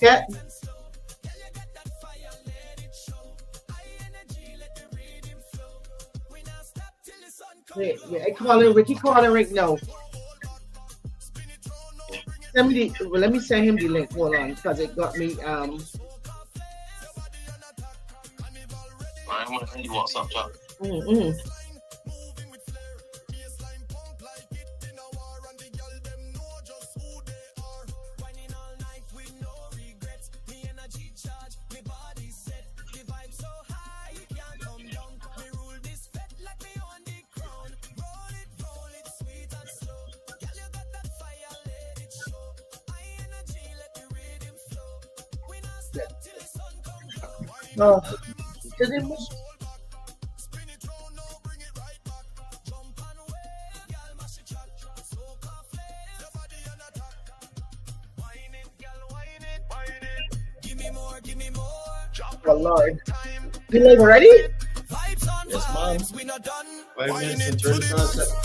Yeah. Wait, wait, I calling Ricky calling right now. Let me send him the link. Hold on, because it got me. I'm in the WhatsApp chat. Mm-hmm. Oh, does it move? Oh Lord, you live already? Yes, ma'am. 5 minutes and 35 seconds.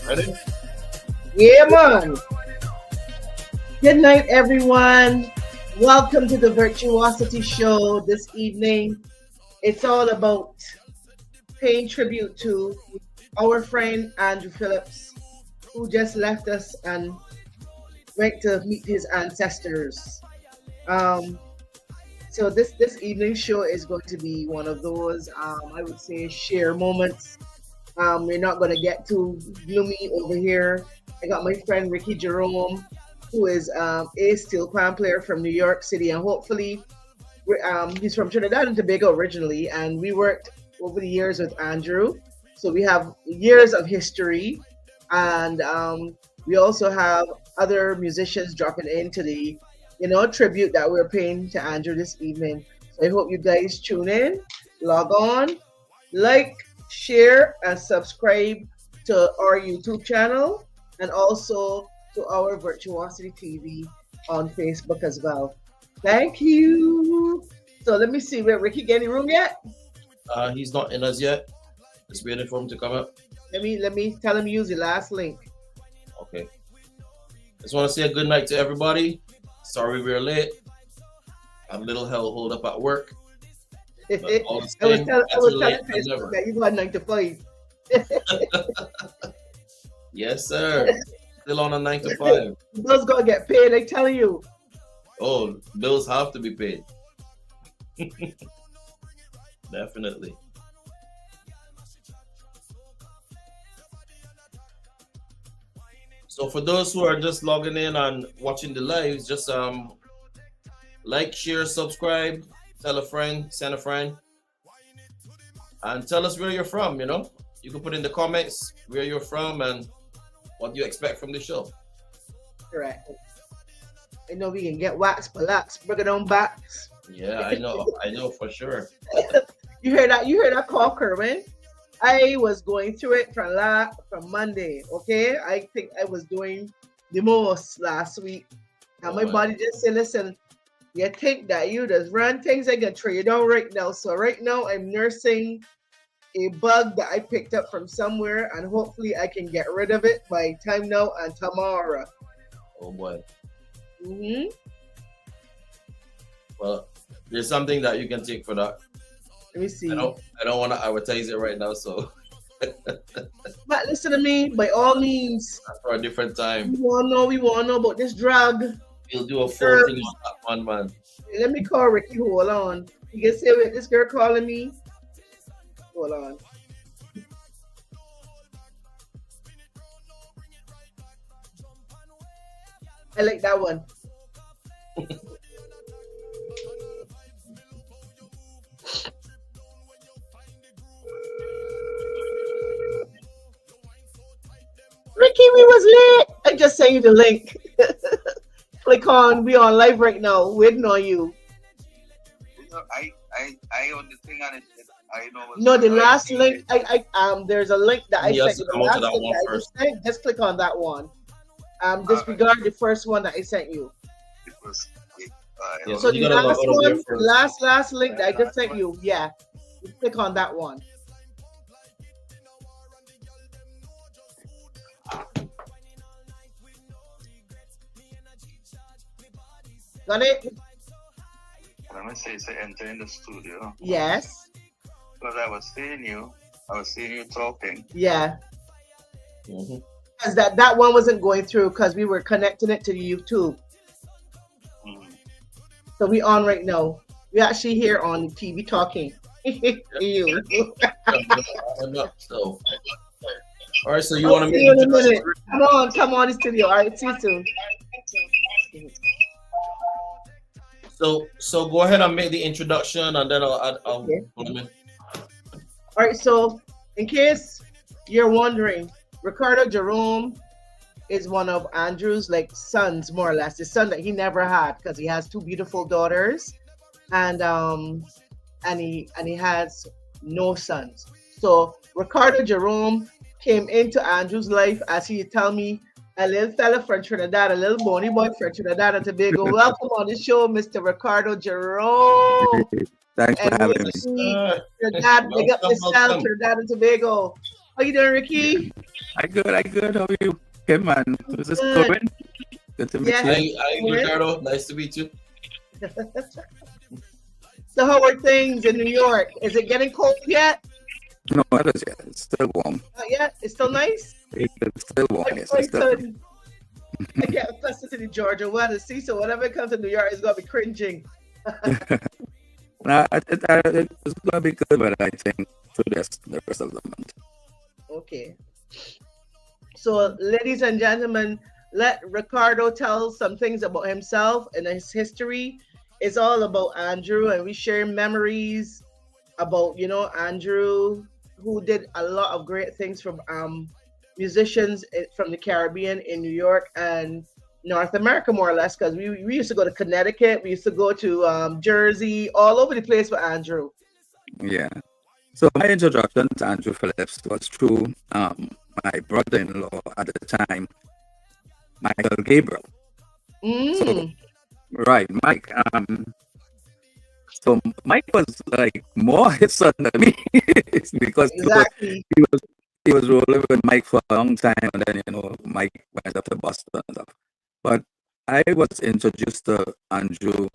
Ready? Yeah, man. Good night, everyone. Welcome to the Virtuosity Show this evening. It's all about paying tribute to our friend Andrew Phillips, who just left us and went to meet his ancestors. Um, so this evening show is going to be one of those I would say share moments. We're not going to get too gloomy over here. I got my friend Ricky Jerome, who is a steel pan player from New York City, and hopefully he's from Trinidad and Tobago originally, and we worked over the years with Andrew, so we have years of history, and we also have other musicians dropping into the tribute that we're paying to Andrew this evening. So I hope you guys tune in, log on, like, share, and subscribe to our YouTube channel, and also to our Virtuosity TV on Facebook as well. Thank you. So let me see, where Ricky get in the room yet? He's not in us yet. Just waiting for him to come up. Let me tell him use the last link. Okay. Just want to say a good night to everybody. Sorry we're late. I'm a little hell hold up at work. But all the I was same, telling late than Facebook never. that you got 9 to 5. Yes, sir. Still on a 9 to 5. Those gonna get paid, I tell you. Oh, bills have to be paid. Definitely. So for those who are just logging in and watching the lives, just like, share, subscribe, tell a friend, send a friend, and tell us where you're from. You can put in the comments where you're from and what you expect from the show. Correct. I know we can get wax, relax, bring it on backs. Yeah, I know for sure. You heard that call, Kerwin? I was going through it from Monday. Okay, I think I was doing the most last week, and my body just said, "Listen, you think that you just run things, I can throw you down right now." So right now, I'm nursing a bug that I picked up from somewhere, and hopefully, I can get rid of it by time now and tomorrow. Oh boy. Mm-hmm. Well, there's something that you can take for that. Let me see. I don't want to advertise it right now, so. But listen to me, by all means. That's for a different time. We want to know about this drug. We'll do a full thing on that one, man. Let me call Ricky. Hold on. You can say with this girl calling me. Hold on. I like that one. Ricky, we was late just sent you the link. Click on. We on live right now. Waiting on you. I on the thing on it. I know what's No, going the on. I last see link. it. There's a link that I He has sent to you. The come out to last that link one that I first. just sent. Just click on that one. All right. Disregard the first one that I sent you. It was it. Yeah, Hold so So on. you the gotta log last out of there one, the first. last link that I The just last sent one. you. Yeah, you click on that one. Got it? Let me see. Say enter in the studio. Yes. Because I was seeing you. I was seeing you talking. Yeah. Mhm. Because that one wasn't going through because we were connecting it to YouTube. Mm. So we on right now. We actually here on TV talking. You. I'm not. So, all right. So you I'll want to see make you the in a introduction? minute. Come on, the studio. All right, see you soon. So go ahead and make the introduction, and then I'll Okay. put him in. All right. So, in case you're wondering, Ricardo Jerome is one of Andrew's like sons, more or less, the son that he never had because he has two beautiful daughters, and he has no sons. So Ricardo Jerome came into Andrew's life as he tell me a little fella from Trinidad, a little bony boy from Trinidad and Tobago. Welcome on the show, Mr. Ricardo Jerome Thanks for and having me. Yes, Ricky. sir. Trinidad, big up Welcome, yourself, welcome. Trinidad and Tobago. How you doing, Yeah, Ricky? I good. How are you? Okay, man. This is Good. Corinne. Good to meet Yes. you. I Ricardo. Nice to meet you. So how are things in New York? Is it getting cold yet? No, it is, yeah. It's still warm. Not yet. It's still nice. It's still warm, yes. I It's still said I get accustomed to the Georgia weather. See, so whenever it comes to New York, it's gonna be cringing. it's going to be good, but I think through the rest of the month. Okay. So, ladies and gentlemen, let Ricardo tell some things about himself and his history. It's all about Andrew, and we share memories about Andrew, who did a lot of great things from musicians from the Caribbean in New York and North America, more or less, because we used to go to Connecticut, we used to go to Jersey, all over the place with Andrew. Yeah. So my introduction to Andrew Phillips was through my brother-in-law at the time, Michael Gabriel. So, Mm, right, Mike. So Mike was like more his son than me because exactly. he was rolling with Mike for a long time, and then Mike went up to Boston and stuff. But I was introduced to Andrew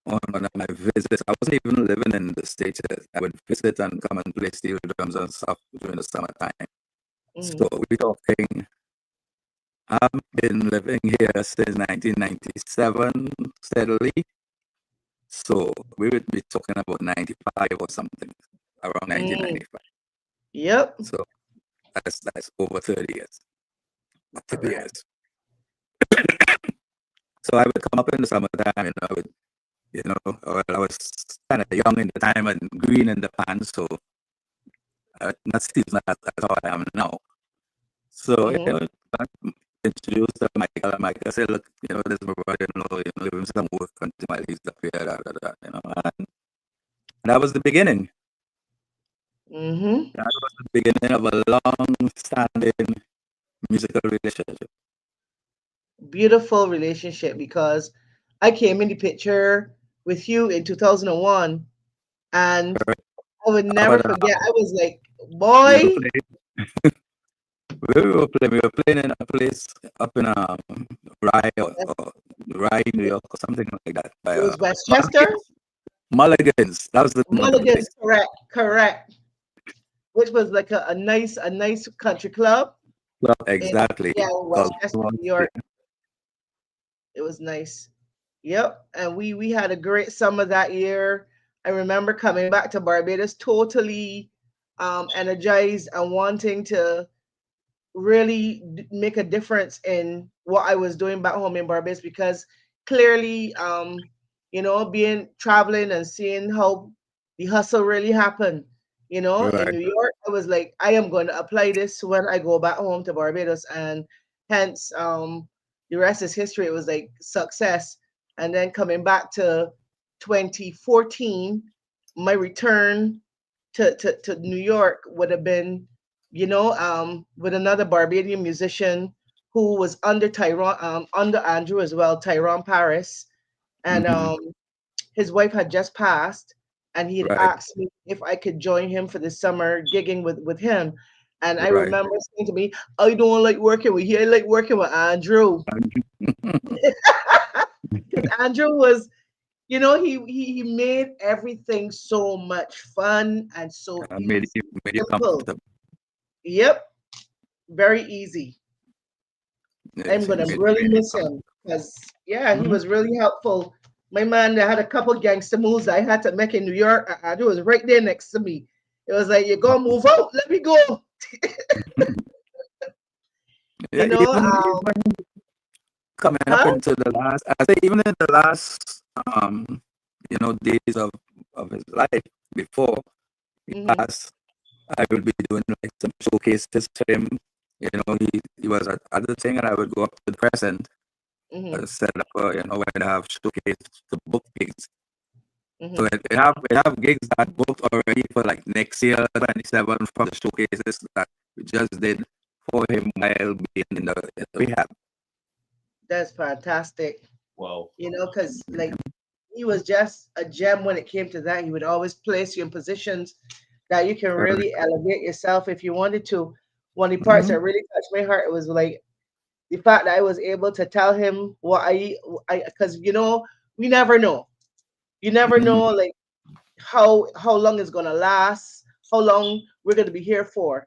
on one of my visits. I wasn't even living in the States yet. I would visit and come and play steel drums and stuff during the summertime. Mm, So we talking. I've been living here since 1997 steadily. So we would be talking about 95 or something, around mm. 1995. Yep. So that's over 30 years. 30 Correct. years. So I would come up in the summertime, well, I was kind of young in the time and green in the pants, so not still not as how I am now. So, Mm-hmm. I introduced to Michael, and Michael said, look, this is my brother-in-law, give him some work until my leaves up here, and that was the beginning. Mm-hmm. That was the beginning of a long-standing musical relationship. Beautiful relationship because I came in the picture with you in 2001 and Correct. I would never But forget. I was like, we were boy, playing, we were playing in a place up in Rye or Rye, New York, or something like that. By it was Westchester. Mulligan's. That was the name of the Mulligan's, place. correct. Which was like a nice country club Well, in exactly. Westchester, New York. It was nice. Yep. And we had a great summer that year. I remember coming back to Barbados totally energized and wanting to really make a difference in what I was doing back home in Barbados because clearly, being traveling and seeing how the hustle really happened, in Right. New York, I was like, I am going to apply this when I go back home to Barbados. And Hence, the rest is history. It was like success. And then coming back to 2014, my return to New York would have been, with another Barbadian musician who was under Tyrone, under Andrew as well, Tyrone Paris. And Mm-hmm. his wife had just passed, and he had Right. asked me if I could join him for the summer gigging with him. And I Right. remember saying to me, I don't like working with you. I like working with Andrew. Because Andrew was, he made everything so much fun and so easy, Made you simple. comfortable. Yep, very easy. I'm Yes, gonna really made you miss him comfortable. because yeah, he Mhm. was really helpful. My man that had a couple gangster moves I had to make in New York. Andrew was right there next to me. It was like, you're gonna move out, let me go. You Yeah, know, even coming up huh? into the last, I say even in the last, days of his life before he Hmm. passed, I would be doing like some showcases for him. He was at the thing, and I would go up to the present, Hmm. set up, when I have showcase to book gigs. So Hmm. we have gigs that booked already for like next year, 27, from the showcases that we just did for him while being in the rehab. That's fantastic. Wow. Because like he was just a gem when it came to that. He would always place you in positions that you can Correct. really elevate yourself if you wanted to. One of the parts Mm-hmm. that really touched my heart was like the fact that I was able to tell him what because we never know. You never Mm-hmm. know like how long it's gonna last, how long we're gonna be here for.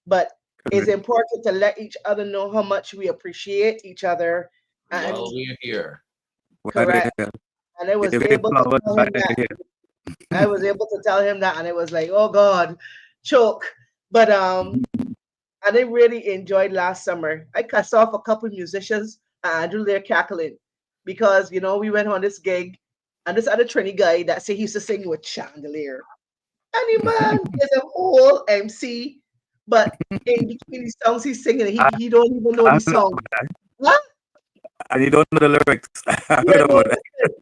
But it's Correct. important to let each other know how much we appreciate each other and While we're here. Why correct. they And I was give him able to flowers tell by him that. here. I was able to tell him that, and it was like, oh God, choke. But and I really enjoyed last summer. I cast off a couple musicians and Andrew there cackling because we went on this gig and this other Trini guy that said he used to sing with Chandelier. And the man is a whole MC, but in between the songs he's singing, he, I, he don't even know I the know song. about that. What? And you don't know the lyrics. I Yeah, heard no, about that. listen.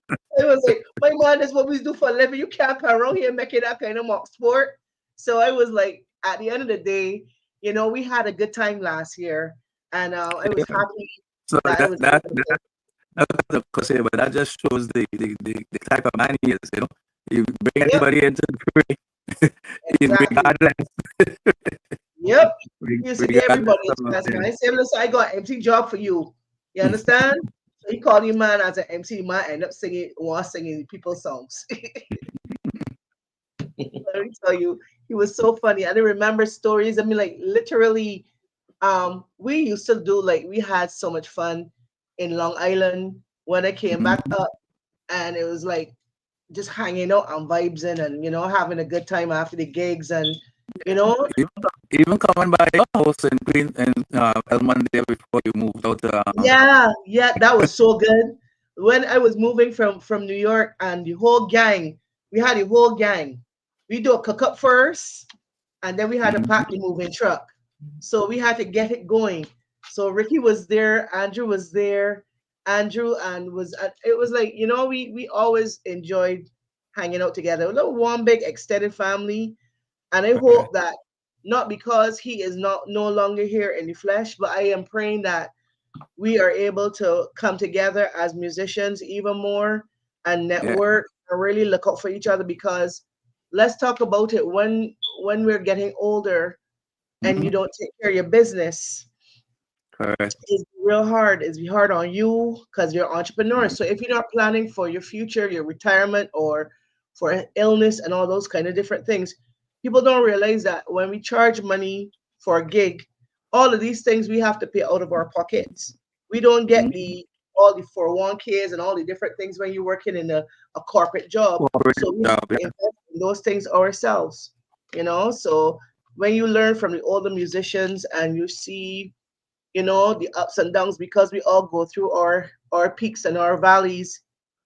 I was like, my man, that's what we do for a living. You can't come around here making that kind of mock sport. So I was like, at the end of the day, we had a good time last year, and I was Yeah. happy So that I that was that able to. that that's the cliche, but that just shows the type of man he is. You bring Yep, anybody into the fray, he's exactly. regardless, Yep. He used to get everybody regardless into of class, man. I said, listen, I got an MC job for you. You understand? So he called you man as an MC, man end up singing people's songs. Let me tell you, he was so funny. I didn't remember stories. I mean, like literally, we used to do like we had so much fun in Long Island when I came back up, and it was like just hanging out and vibes in and having a good time after the gigs and you know even coming by your house in Queen and Elmont there before you moved out. yeah, that was so good. When I was moving from New York and the whole gang, we had the whole gang. We do a cook up first, and then we had to Mhm. pack the moving truck. So we had to get it going. So Ricky was there, Andrew was there, Andrew and was it was like we always enjoyed hanging out together. A little one big extended family, and I Right. hope that not because he is not no longer here in the flesh, but I am praying that we are able to come together as musicians even more and Yeah. network and really look out for each other because let's talk about it when we're getting older and you Hmm. don't take care of your business Correct. it's real hard. It's hard on you because you're an entrepreneur. So if you're not planning for your future, your retirement, or for illness and all those kind of different things, people don't realize that when we charge money for a gig, all of these things we have to pay out of our pockets. We don't get Mhm. the all the 401ks and all the different things when you're working in a corporate job. Corporate So we have job. to Yeah. invest in those things ourselves, So when you learn from the older musicians and you see the ups and downs because we all go through our peaks and our valleys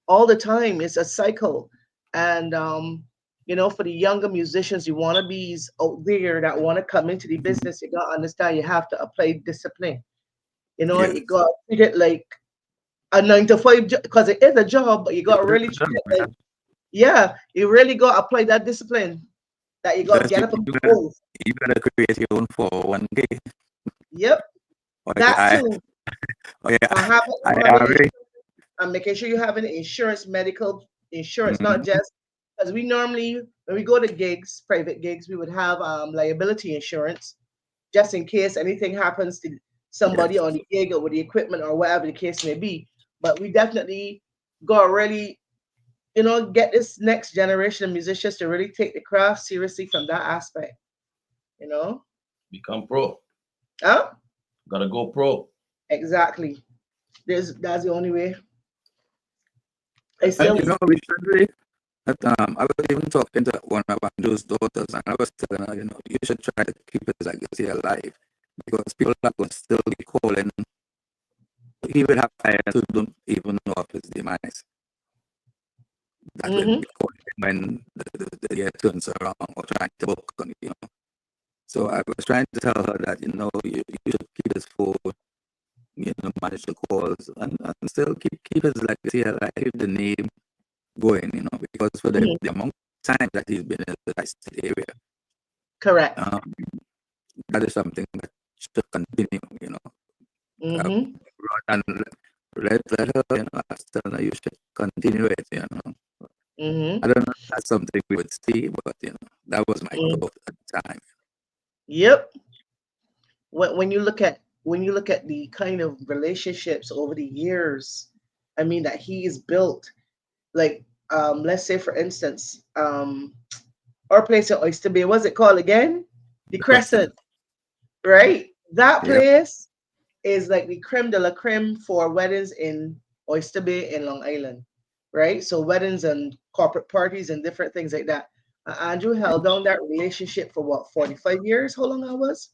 all the time. It's a cycle. And for the younger musicians, you wannabes out there that want to come into the business, you gotta understand you have to apply discipline. You Yes. got to treat it like a 9 to 5 because it is a job, but you got to It is really a treat job, it yeah. like, yeah, you really got to apply that discipline that you got to Because get up and you gotta move. create your own 401k Yep, or your that's too. And having IRA. and making sure you have an insurance, medical insurance, not Mm-hmm. just because we normally when we go to gigs, private gigs, we would have liability insurance just in case anything happens to somebody Yes. on the gig or with the equipment or whatever the case may be. But we definitely got to really, get this next generation of musicians to really take the craft seriously from that aspect. You know, Become pro. huh? Gotta go pro. Exactly. That's the only way. I That's And still, it. recently, that, I was even talking to one of Andrew's daughters, and I was telling her, you should try to keep his legacy alive because people are going to still be calling. He will have clients who don't even know of his demise. That will hmm be calling when the year turns around or trying to book on. So I was trying to tell her that, you should keep his phone, manage the calls, and still keep his legacy alive, keep the name going, because for hmm the amount of time that he's been in the tri-state area, correct. um, that is something that should continue, hmm and let her, I was telling her you should continue it. hmm I don't know if that's something we would see, but, that was my mm thought at the time. Yep. When you look at the kind of relationships over the years, I mean that he's built, like let's say for instance, our place at Oyster Bay, what's it called again? The The question, Crescent, right? That yeah, place is like the creme de la creme for weddings in Oyster Bay in Long Island, right? So weddings and corporate parties and different things like that. Andrew held down that relationship for what, 45 years? How long I was?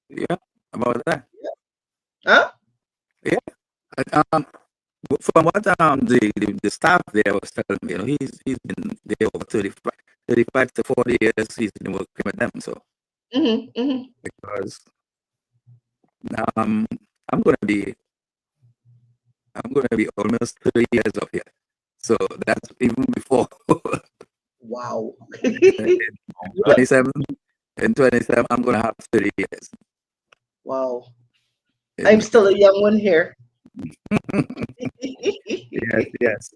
yeah, about that, Huh? yeah. Um, from what the staff there was telling me, he's been there over 35 to 40 years. He's been working with them. So hmm hmm because um, I'm gonna be I'm gonna be almost 30 years of here. So that's even before Wow. Oh in man. 27 in 27 I'm gonna have 30 years. Wow. I'm In, still a young one here. yes, yes.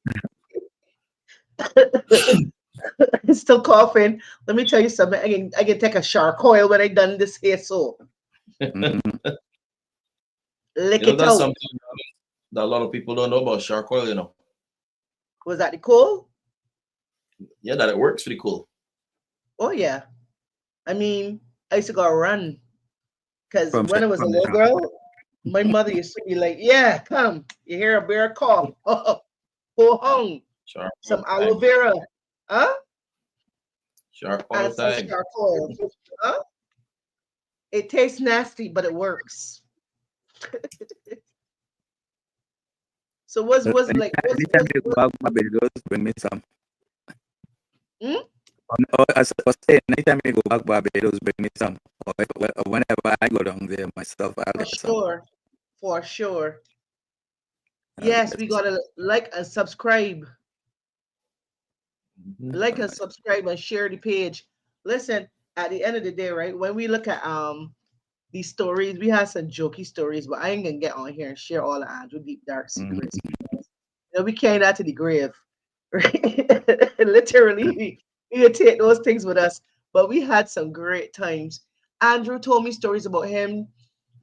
Still coughing. Let me tell you something. I can take a shark coil when I done this here, so Mhm. lick it That's out. something that a lot of people don't know about shark oil. Was that the cool? Yeah, that it works pretty cool. Oh yeah. I mean, I used to go run because From when I was a from the little shop. girl, my mother used to be like, "Yeah, come. You hear a bear cough? Go home. Shark oil Some aloe time. vera, huh? Shark And oil some time. shark oil, huh? It tastes nasty, but it works. So was like Anytime you was go out Barbados, bring me some. hmm? As I was saying, anytime you go back Barbados, bring me some. Or whenever I go down there myself, I'll For get some. sure, for sure. I'll Yes, get we some. gotta Mhm. like All and right. subscribe and share the page. Listen, at the end of the day, right? When we look at these stories, we have some jokey stories, but I ain't gonna get on here and share all the Andrew deep dark secrets Mhm. because we carry that to the grave, right? Literally, we can take those things with us. But we had some great times. Andrew told me stories about him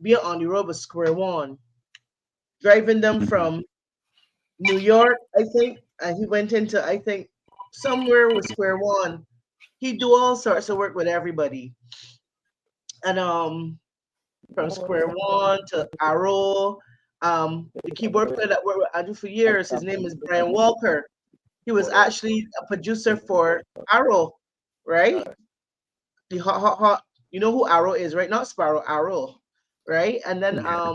being on the road with Square One, driving them Mhm. from New York, I think, and he went into I think somewhere with Square One. He do all sorts of work with everybody, and from Square One to Arrow. The keyboard player that worked with Andrew for years, his name is Brian Walker. He was actually a producer for Arrow, right? The hot, hot, hot. You know who Arrow is, right? Not Sparrow, Arrow, right? And then Yeah.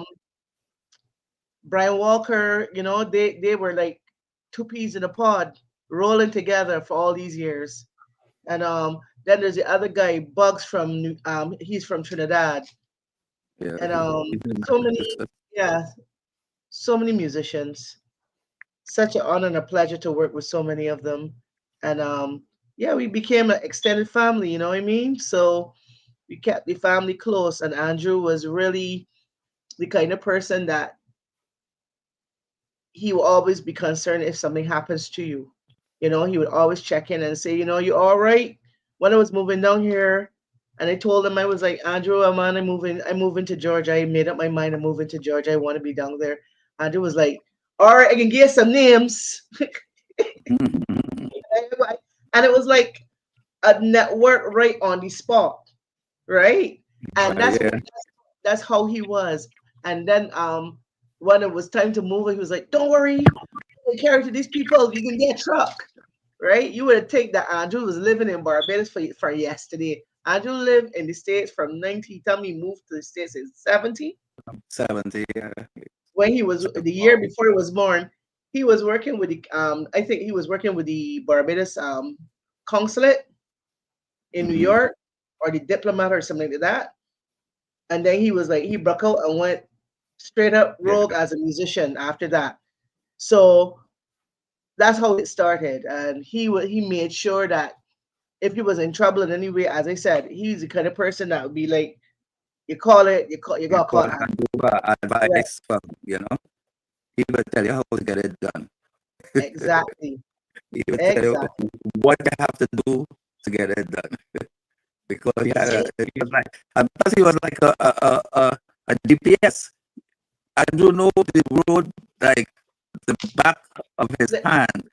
Brian Walker, they were like two peas in a pod, rolling together for all these years. And then there's the other guy, Bugs he's from Trinidad, Yeah. and He's in so many, Massachusetts. Yeah, so many musicians. Such an honor and a pleasure to work with so many of them. And yeah, we became an extended family, you know what I mean? So we kept the family close, and Andrew was really the kind of person that he will always be concerned if something happens to you. You know, he would always check in and say, you know, you all right? When I was moving down here, and I told him, I was like, Andrew, I'm moving to Georgia. I made up my mind, I'm moving to Georgia. I want to be down there. Andrew was like, all right, I can get some names. And it was like a network right on the spot, right? And Yeah. that's how he was. And then when it was time to move, he was like, don't worry, take care to these people, you can get a truck, right? You would have taken that. Andrew was living in Barbados for yesterday. Andrew lived in the States from 90. Tell me he moved to the States in 70. 70, yeah. When he was the year before he was born, he was working with the I think he was working with the Barbados consulate in New Hmm. York, or the diplomat or something like that. And then he was like, he broke out and went straight up Yeah. rogue as a musician after that. So that's how it started. And he made sure that if he was in trouble in any way, as I said, he's the kind of person that would be like, you You gotta call call Andrew. and do Correct. advice from, he will tell you how to get it done. Exactly. He will tell you Exactly. what you have to do to get it done. Because See? he was like, and plus he was like a GPS. I do know the road like the back of his Li- hand.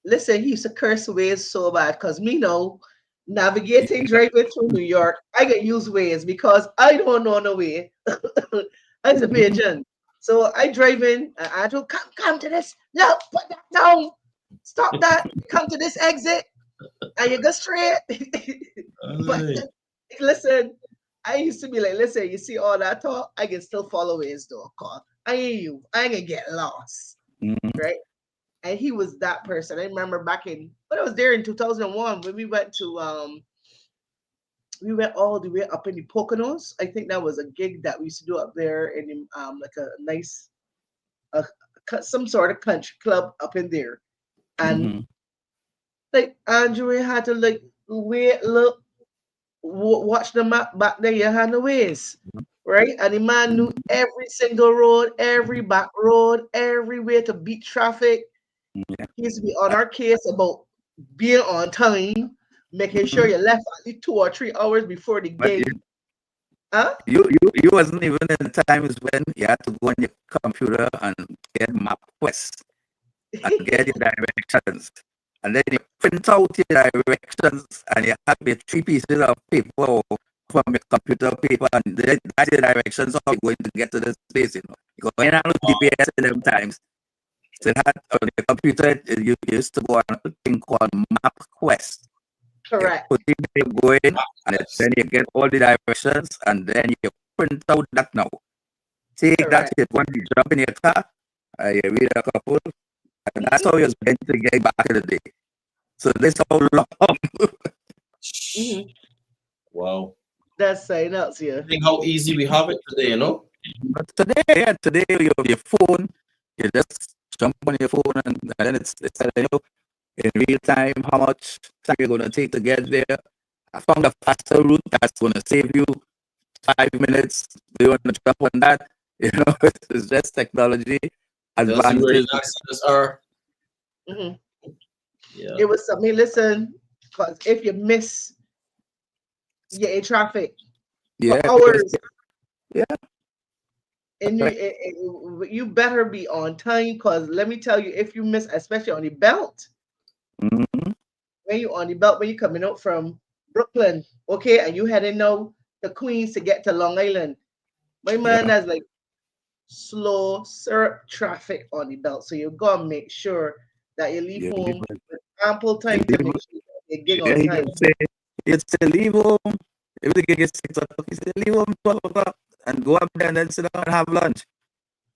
Listen, he used to curse Waze so bad because me know navigating driving through New York, I get used Waze because I don't know no way. I'm a Mhm. pigeon. So I drive in and I do come to this. No, put that down. Stop that. Come to this exit and you go straight. But Aye. listen, I used to be like, listen, you see all that talk? I can still follow Waze though, call. I ain't you. I ain't gonna get lost. Mhm. Right? And he was that person. I remember back in when I was there in 2001 when we went all the way up in the Poconos. I think that was a gig that we used to do up there in like a nice uh, some sort of country club up in there. And Mhm. like Andrew had to like wait, look, watch the map back there. You had no ways, right? And the man knew Mhm. every single road, every back road, every way to beat traffic. Yeah. He used to be on our case about being on time, making sure Mhm. you left at least 2 or 3 hours before the But gig. Huh? you wasn't even in the times when you had to go on your computer and get MapQuest and get your directions. And then you print out your directions and you have your 3 pieces of paper from your computer paper and that's your directions how you're going to get to this place, Because when I was GPS in them times, so that on the computer you used to go on a thing called MapQuest. You Correct. put in where you're going and then you get all the directions and then you print out that now. Take that Correct. hit when you jump in your car, you read a couple, and that's how Hmm. you're going to get back in the day. So this how long. Hmm. Wow. That's saying else here. Think how easy we have it today, But today, yeah, today you have your phone, you just jump on your phone and then it's telling you in real time how much time you're gonna take to get there. I found a faster route that's gonna save you 5 minutes. Do you want to jump on that? It's just technology Does you really advances. not see this are? Hmm. Yeah. It was something. Listen, because if you miss, you're in traffic for Yeah, because hours, yeah, and correct. you better be on time. Because let me tell you, if you miss, especially on the belt, Mhm. when you coming out from Brooklyn, okay, and you heading now to Queens to get to Long Island. My man, Yeah, that's like slow syrup traffic on the belt. So you gotta make sure that you leave you leave, home with ample you time to leave. make sure you gig Yeah, on time. he'd say leave home. If the gig is 6 o'clock, he said leave home 12 o'clock and go up there and then sit down and have lunch.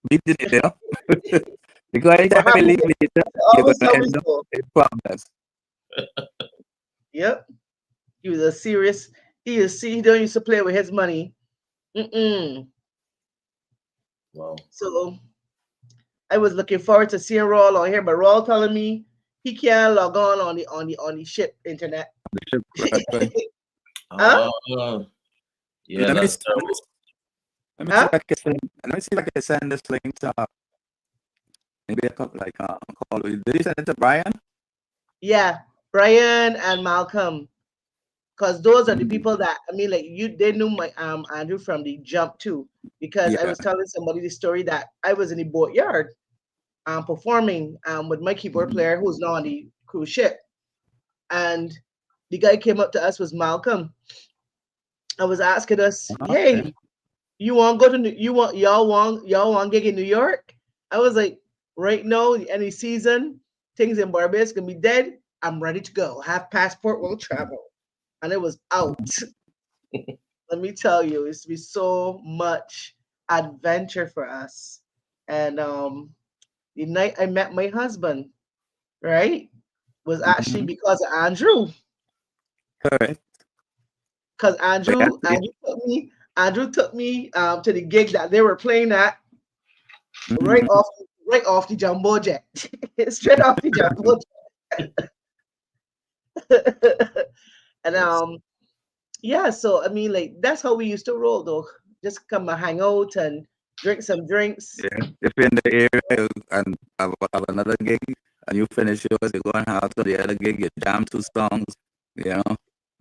Beating it. Because Or anytime have you leave later, you're always gonna how we end up go. in problems. Yep. He was a serious. He don't used to play with his money. Mm-mm. Wow. So I was looking forward to seeing Rawl on here, but Rawl telling me he can't log on the ship internet. The ship, right? Huh? Yeah, Let me that's see, let me, terrible. let me see Huh? if I can send, let me see if I can send this link to maybe a couple like call. Did you send it to Brian? Yeah, Brian and Malcolm, because those are the Mm, people that I mean, like they knew my Andrew from the jump too. Because I yeah. was telling somebody the story that I was in the boatyard performing with my keyboard Mhm. player who's now on the cruise ship, and the guy came up to us was Malcolm. I was asking us, Okay. hey, you want to go to y'all want gig in New York? I was like, right now, any season, things in Barbados can be dead. I'm ready to go. Have passport, will travel. And it was out. Let me tell you, it's be so much adventure for us. And the night I met my husband, right, was actually Mhm. because of Andrew. Correct. Because But Andrew took me to the gig that they were playing at right mhm. off right off the jumbo jet. Straight off the jumbo jet. And Yes. yeah, so I mean like that's how we used to roll though. Just come and hang out and drink some drinks. Yeah. If you're in the area and have another gig and you finish yours, you go and have to the other gig, you jam two songs, you know,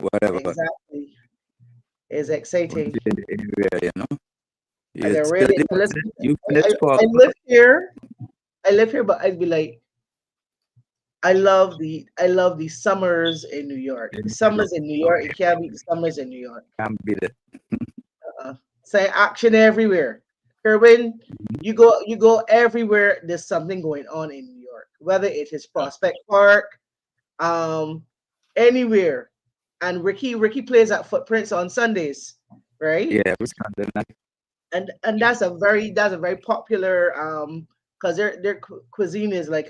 whatever. Exactly. It's Once exciting. you're in the area, I you can still really listen. you finish for I live here. I live here, but I'd be like, I love the summers in New York. The summers in New York, you can't beat the summers in New York. can't beat it. Say action everywhere. Kerwin, you go everywhere. There's something going on in New York, whether it is Yeah. Prospect Park, um, anywhere. And Ricky plays at Footprints on Sundays, right? Yeah, we Sunday night. And that's a very popular because their cuisine is like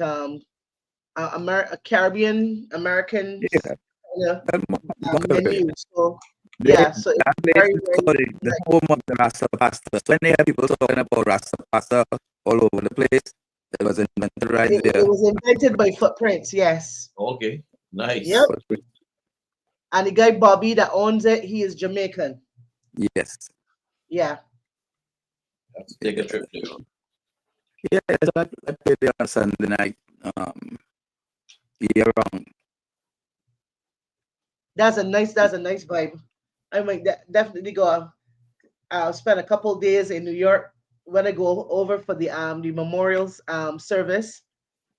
Caribbean American Yeah, kind of most of it. menu. So They, yeah, so it's that place very is very called the home of the Rasta pasta. So when they have people talking about Rasta pasta all over the place, it was invented right there. it was invented by Footprints, yes. Okay. Yep. Nice. And the guy Bobby that owns it, he is Jamaican. Yes. Yeah. Have to take a trip there. Yeah, so I played there on Sunday night, year round. That's a nice vibe. I might definitely go. I'll spend a couple days in New York when I go over for the memorials service,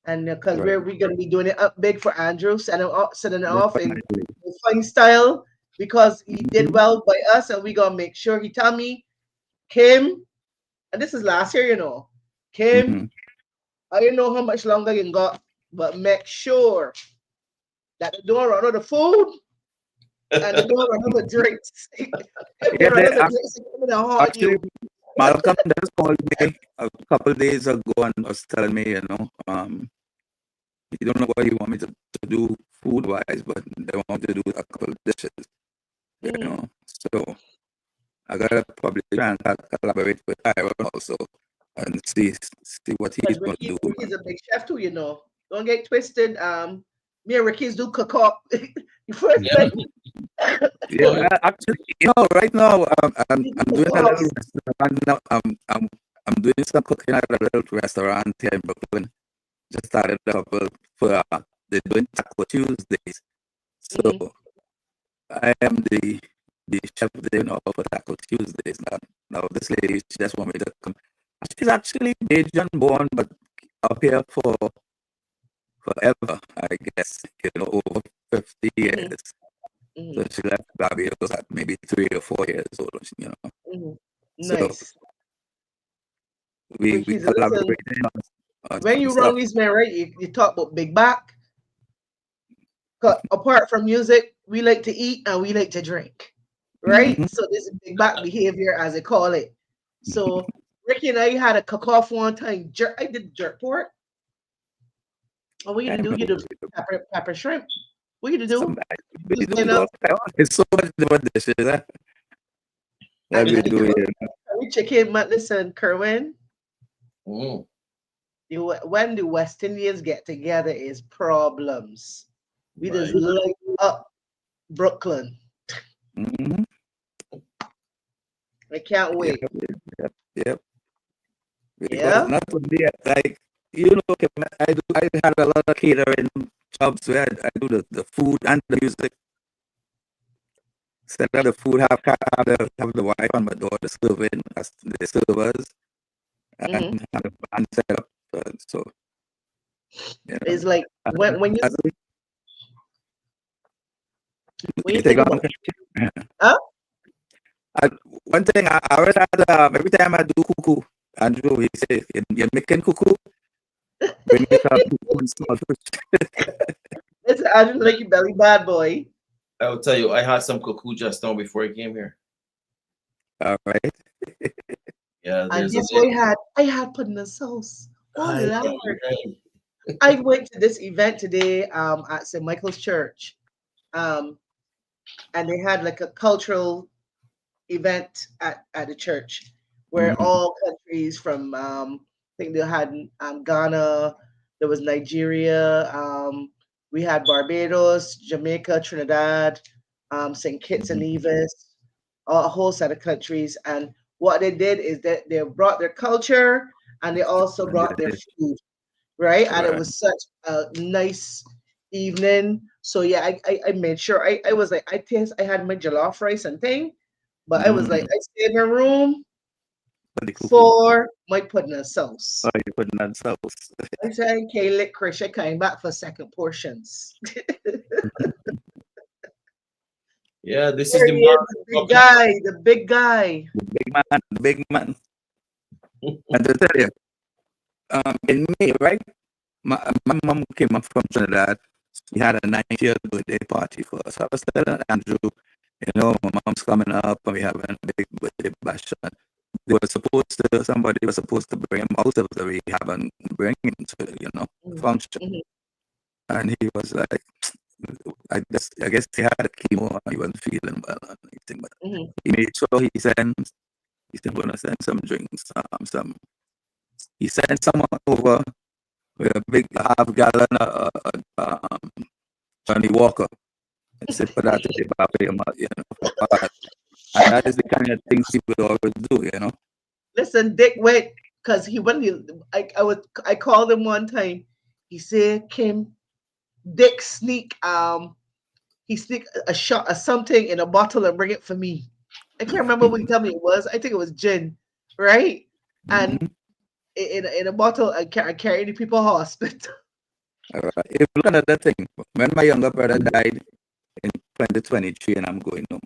and because Right. we're gonna be doing it up big for Andrew, sending it off in Definitely. fine style because he did Mhm. well by us, and we gonna make sure he tell me, Kim, and this is last year, Kim, Mhm. I don't know how much longer you got, but make sure that the door run out of food and the door run out of drinks. If they Yeah, run they out of drinks, they're coming to haunt actually you. Malcolm just called me a couple days ago and was telling me, he don't know what he want me to do food wise, but they want me to do a couple of dishes, Mm. So I gotta probably try and collaborate with Aaron also and see what he's Because gonna do, Ricky's man. a big chef too. Don't get twisted. Me and Ricky's do cook up. The first Yeah. thing Yeah, Go ahead. actually, right now we do I'm cook doing a little ups. restaurant now. I'm doing some cooking at a little restaurant here in Brooklyn. Just started a couple for they're doing Taco Tuesdays. So Mm-hmm. I am the chef there now for Taco Tuesdays now. Now this lady, she just want me to come. She's actually Asian born, but up here for forever, I guess. Over 50 Mm-hmm. years. So Mm-hmm. she left Barbados at maybe 3 or 4 years old. Mm-hmm. So Nice. we Ricky's listen. collaborated on When some you run stuff. these men, right? You talk about big back. 'Cause apart from music, we like to eat and we like to drink, right? Mhm. So this is big back behavior, as they call it. So Ricky and I had a cook off one time. I did jerk pork. And what you I to do? You remember do pepper shrimp. What you to do? we You do stand it up. all the time. It's so much different dishes that And we the do here. curry chicken, listen, Kerwin. Mm, When the West Indians get together, is problems. We just right. light up Brooklyn. Mm-hmm. I can't Yep, wait. yep, yep. Because Yeah. not only like I had a lot of catering jobs where I do the food and the music. Set up the food, have the wife and my daughter serving as the servers Hmm. and have the band set up. So you know, It's like and I do, when you you take think on. about, huh? I, one thing I always had every time I do cuckoo, Andrew, he say, you're making cuckoo, bring me some cuckoo and small fish. It's I just like you belly bad boy. I will tell you, I had some cuckoo just now before I came here. All right. Yeah, And there's a guess what lady. I had put in the sauce. Oh Hi, Lord. hi. I went to this event today at St. Michael's Church. Um, and they had like a cultural event at the church where Mm-hmm. all countries from I think they had Ghana, there was Nigeria, we had Barbados, Jamaica, Trinidad, St. Kitts and Nevis, a whole set of countries. And what they did is that they brought their culture and they also brought their food, right? And it Right. was such a nice evening. So yeah, I made sure I was like I had my jollof rice and thing, but I was like Mm-hmm. I stayed in my room For the cuckoo. for my pudding and sauce. Oh, you putting that sauce. I said, okay, lick Chris, I came back for second portions. Yeah, this is There the he is, mark the of big guy, the big guy. The big man. And to tell you, in May, right? My mom came up from Trinidad. We had a 90th birthday party for us. I was telling Andrew, my mom's coming up and we having a big birthday bash. And somebody was supposed to bring him out of the rehab and bring him to, the Mhm, function. mhm, And he was like, I guess he had a chemo and he wasn't feeling well and everything. But mhm. he made sure he's going to send some drinks, he sent someone over with a big half gallon Johnny Walker and said for that to the buffet, for part. And that is the kind of things he would always do. Listen, Dick went because he when he I called him one time. He said, Kim, Dick he sneak a shot of something in a bottle and bring it for me. I can't remember what he told me it was. I think it was gin, right? And Mhm. in a bottle, I carry the people hospital. If you look at another thing, when my younger brother died in 2023, and I'm going home,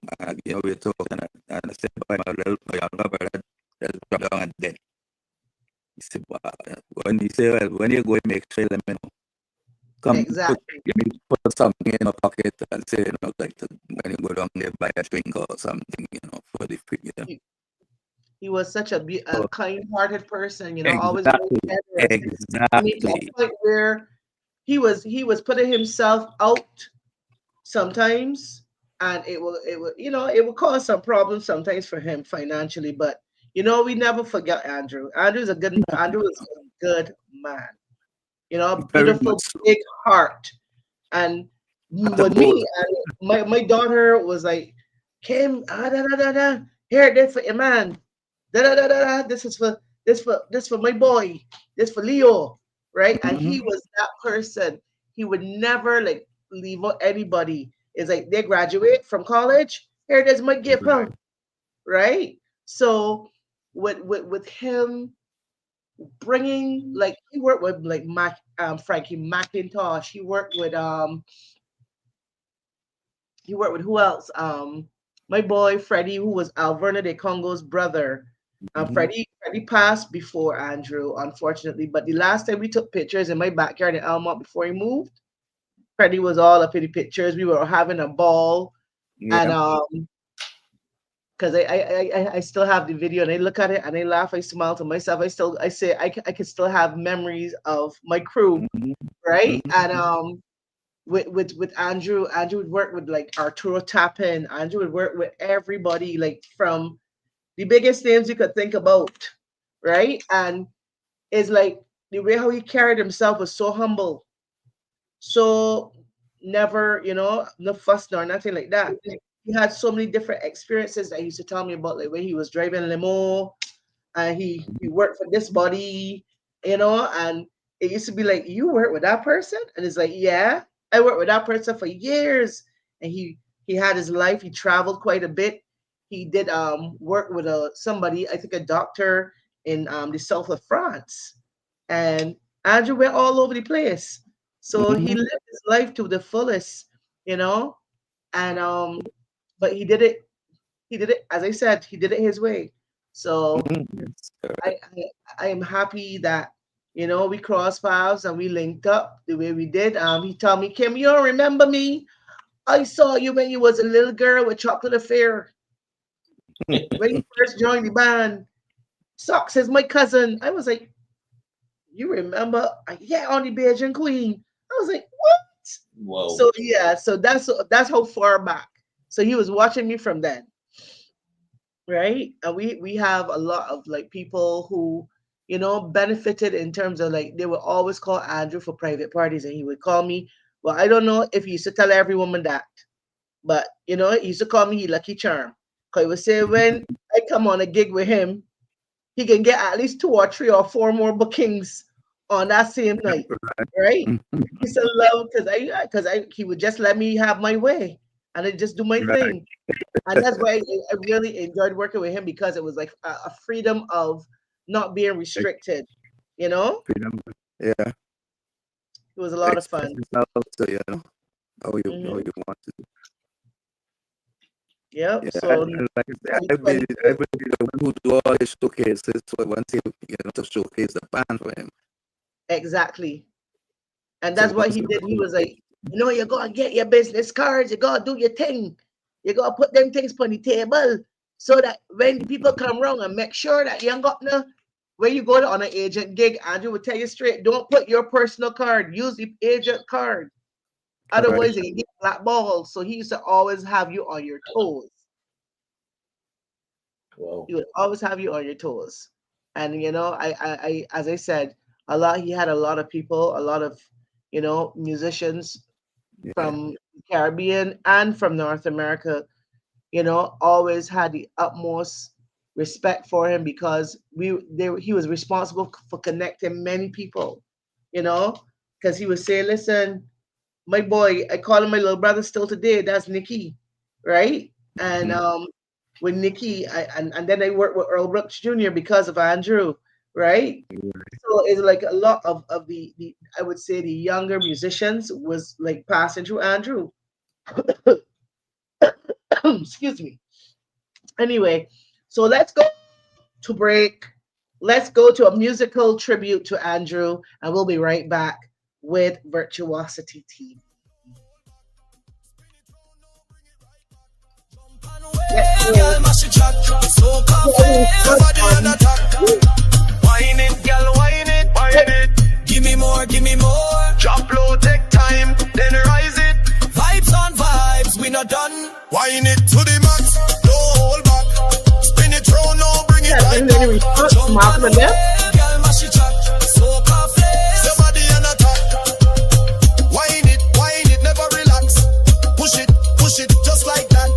we're talking, and I said, "Boy, my younger brother just dropped down and dead." He said, "Wow." When he said, "Well, when you go, make sure let me know. Come Exactly. put something in my pocket and say, like when you go down there, buy a drink or something, for the free, He, he was such a So, kind-hearted person, always very exactly, generous. I mean, to a exactly. point where he was putting himself out sometimes, and it will cause some problems sometimes for him financially. But we never forget Andrew. Andrew is a good man. A Very much beautiful so. big heart. And At the with me, bowl. my daughter was like, Kim, da da da da, here this for your man, da da da da da. This for my boy, this for Leo, right? And he Mhm. was that person. He would never like leave out anybody. It's like they graduate from college. Here it is, my gift, huh? Right. Right? So with him bringing like he worked with like Frankie McIntosh. He worked with who else? My boy Freddie, who was Alverna de Congo's brother. Mhm. Freddie passed before Andrew, unfortunately. But the last time we took pictures in my backyard in Elmont before he moved, Freddie was all up in the pictures. We were having a ball, and Yeah. because I still have the video and I look at it and I laugh, I smile to myself. I say I can still have memories of my crew, Mhm. right? And Mhm. with Andrew would work with like Arturo Tapin. Andrew would work with everybody, like from the biggest names you could think about, right? And is like the way how he carried himself was so humble, so never, no fuss nor nothing like that. He had so many different experiences that he used to tell me about, like when he was driving limo and he worked for this body, and it used to be like, you work with that person? And it's like, yeah, I worked with that person for years. And he had his life, he traveled quite a bit. He did work with somebody, I think a doctor in the south of France. And Andrew went all over the place. So he Mhm. lived his life to the fullest, you know, and but he did it, as I said, he did it his way. So Mhm. Yes, I am happy that we crossed paths and we linked up the way we did. He told me, Kim, you don't remember me? I saw you when you was a little girl with Chocolate Affair when you first joined the band. Socks is my cousin. I was like, you remember? Yeah, on the Beijing Queen. I was like, what? Wow. So yeah, so that's how far back. So he was watching me from then, right? And we have a lot of like people who benefited in terms of like they would always call Andrew for private parties, and he would call me. Well, I don't know if he used to tell every woman that, but he used to call me he Lucky Charm. Cause he would say when I come on a gig with him, he can get at least 2 or 3 or 4 more bookings on that same night, right? Mhm. He said love because I he would just let me have my way and I just do my Right. thing. And that's why I really enjoyed working with him because it was like a freedom of not being Like restricted. You know, freedom. Yeah. it was a To lot of express fun. yourself to, how Hmm. you want to. Yep. Yeah. So And like I said, I 2022, will be the one who do all the showcases for once to showcase the band for him. exactly. And So that's what once he the did. He band was like, you gotta get your business cards, you gotta do your thing, you gotta put them things on the table so that when the people come around and make sure that you ain't got no. When you go to on an agent gig, Andrew will tell you straight, don't put your personal card, use the agent card. right. Otherwise, you can get blackballed. So he used to always have you on your toes. Wow. He would always have you on your toes. And as I said, he had a lot of people, a lot of musicians Yeah. from Caribbean and from North America, always had the utmost respect for him because he was responsible for connecting many people, you know, because he would say, listen, my boy, I call him my little brother still today. That's Nicky, right? And Mhm. with Nicky, and then I worked with Earl Brooks Jr. because of Andrew, right? So it's like a lot of the I would say the younger musicians was like passing through Andrew. Excuse me. Anyway, so let's go to break. Let's go to a musical tribute to Andrew, and we'll be right back with Virtuosity TV. Let's go. Girl, mash it jack, so Getting coffee, so body on fun. attack. Woo. Wine it, girl, wine it, wine it. Give me more, give me more. Drop low, take time, then rise it. Vibes on vibes, we not done. Wine it to the max, don't hold back. Spin it round, now bring it Yeah, right getting any back. response from Jump on Malcolm the and them? wave, girl, mash it jack, so coffee. Somebody on attack. Wine it, never relax. Push it, just like that.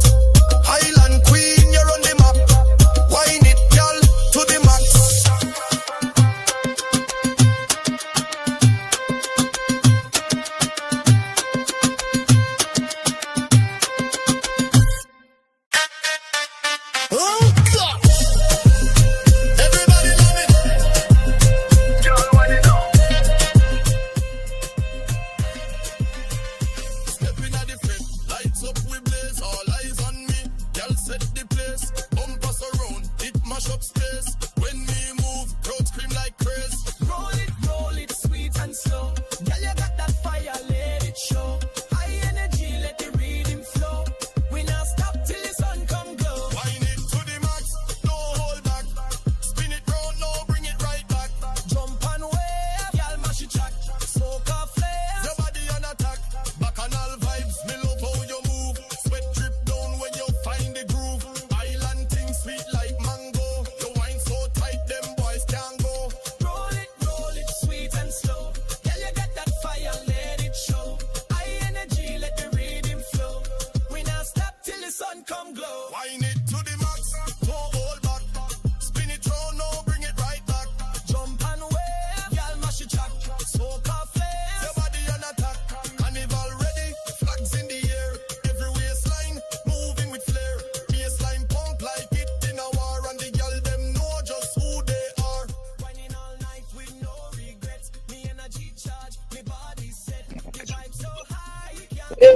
Island queen, you're on the map. Wine it, girl, to the max. Oh gosh, everybody love it. Girl, wine it up. Stepping at the front, lights up, we blaze, all eyes on me. Girl, set the place, bump us around, it mash up space. When we move, crowd scream like crazy. Roll it, sweet and slow. Girl, you got that fire, let it show. High energy, let the rhythm flow. We not stop till the sun come glow. Wine it to the max, no hold back. Spin it round, now bring it right back. Jump and wave, girl, mash it track. Soak off flames, your body on attack. Bacchanal vibes, me love how you move. Sweat drip down when you find the groove. Island thing sweet like mango. You wine so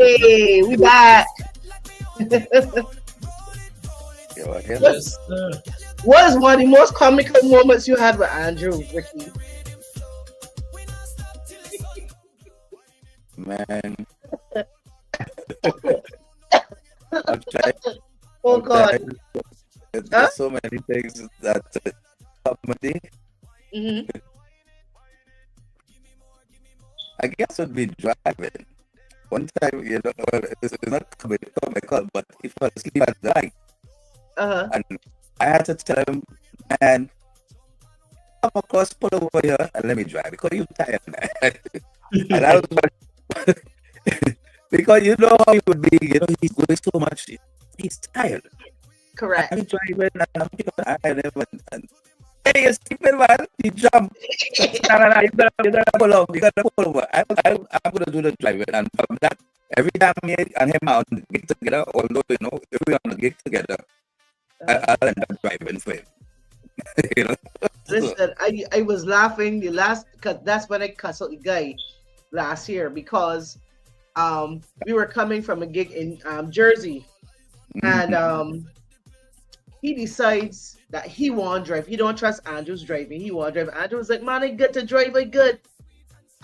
Hey, we back. Yo, him, What's Yes, sir. what is one of the most comical moments you had with Andrew, Ricky? man. I'm trying. Oh I'm God. trying. Huh? There's so many things that comedy. Mm-hmm. I guess would be driving. One time, it's not comical, but he fell asleep at the night, Uh-huh. and I had to tell him, man, come across, pull over here, and let me drive because you tired, man. And I was because you know how he would be, he's going so much, he's tired. Correct. I'm driving, and I'm keeping an eye on him, and hey, you're sleeping, man. You jump. No, you gotta pull over. You gotta pull over. I'm gonna do the driving, and from that, every time me and him are on the gig together, although if we're on the gig together, Uh-huh. I'll end up driving for him. you know. So, Listen, I was laughing the last because that's when I cussed out the guy last year because we were coming from a gig in Jersey and mhm. he decides that he want to drive. He don't trust Andrew's driving. He want to drive. Andrew was like, man, I good to drive. I good.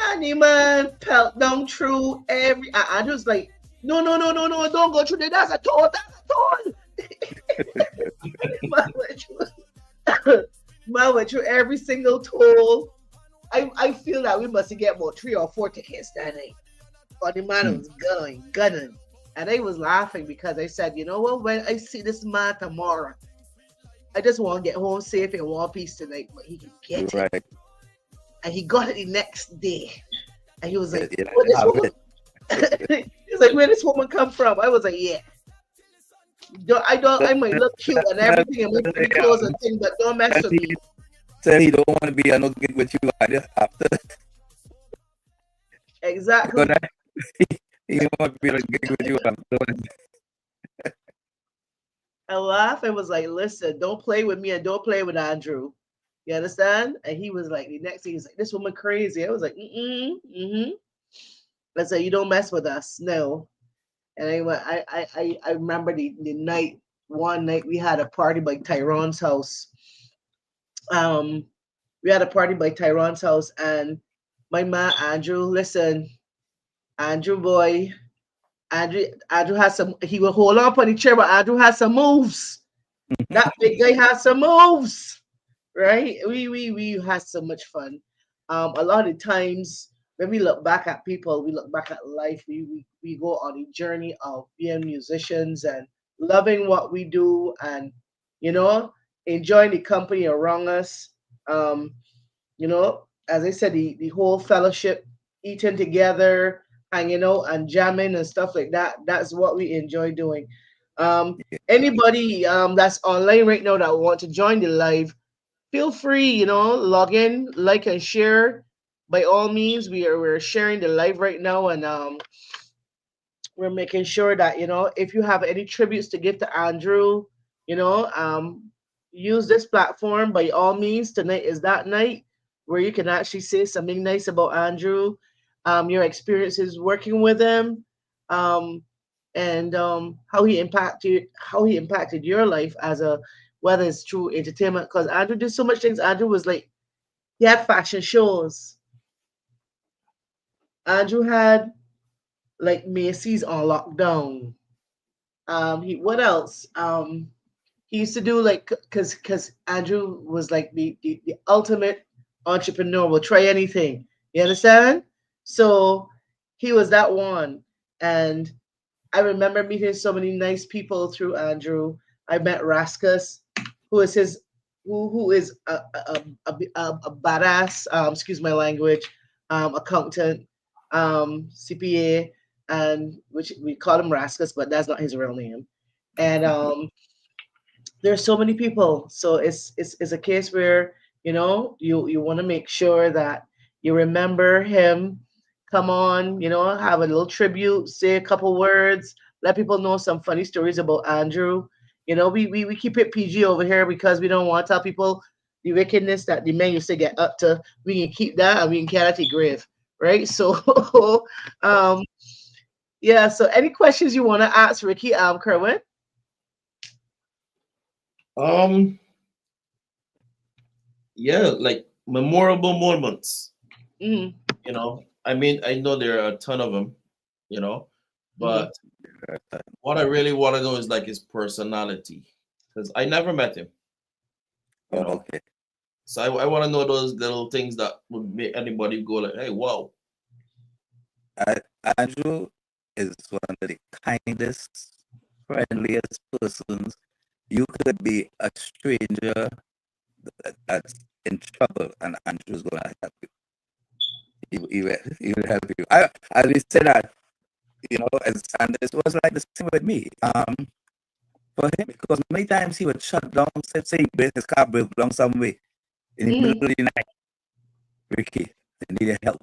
And the man pelt down through every. Andrew's like, no, no, no, no, no, don't go through there. That's a toll. That's a toll. Man went through, man went through every single toll. I feel that we must get about 3 or 4 tickets that night. But the man was gunning. And I was laughing because I said, you know what, when I see this man tomorrow, I just want to get home safe in one piece tonight, but he can get it. Right. And he got it the next day. And he was like, Yeah, where this have woman? it. He was like, where this woman come from? I was like, yeah. I might look cute and everything and my pretty clothes and things, but don't mess And with he me. said he don't want to be on no gig with you after Exactly. gonna he don't want to be on a gig with you after. I laughed and was like, listen, don't play with me and don't play with Andrew. You understand? And he was like, the next thing he's like, this woman crazy. I was like, mm-hmm. I said, you don't mess with us. No. And I remember the night, one night we had a party by Tyrone's house. Um, we had a party by Tyrone's house and my man Andrew, listen, Andrew boy, Andrew has some he will hold on on the chair, but Andrew has some moves. That big guy has some moves, right? We had so much fun. A lot of times when we look back at people, we look back at life. We go on a journey of being musicians and loving what we do, and you know, enjoying the company around us. Um, as I said, the whole fellowship, eating together, hanging out and jamming and stuff like that. That's what we enjoy doing. Um, Anybody that's online right now that want to join the live, feel free, log in, like and share. By all means, we're sharing the live right now, and we're making sure that if you have any tributes to give to Andrew, you know, um, use this platform. By all means, tonight is that night where you can actually say something nice about Andrew, your experiences working with him, um, and how he impacted your life as a whether it's through entertainment. Because Andrew did so much things. Andrew was like he had fashion shows. Andrew had like Macy's on lockdown. He what else? He used to do like because Andrew was like the ultimate entrepreneur. Will try anything. You understand? So he was that one, and I remember meeting so many nice people through Andrew. I met Raskus, who is his who is a badass. Excuse my language. Accountant, CPA, and which we call him Raskus, but that's not his real name. And there's so many people, so it's a case where you want to make sure that you remember him. Come on, have a little tribute, say a couple words, let people know some funny stories about Andrew. We keep it PG over here because we don't want to tell people the wickedness that the men used to get up to. We can keep that and we can carry it to grave, right? So um Yeah. So, any questions you want to ask Ricky, Kerwin? Um, yeah, like memorable moments. Mm-hmm. I mean, I know there are a ton of them, you know, Mm-hmm. but what I really want to know is like his personality, because I never met him, you Oh, know. okay. So I want to know those little things that would make anybody go like, "Hey, wow." I, Andrew is one of the kindest, friendliest persons. You could be a stranger that's in trouble, and Andrew's gonna help you. He will help you. As we said that, and this was like the same with me. For him, because many times he would shut down, say his car broke down some way in the middle Mm-hmm. of the night. Ricky, they needed help.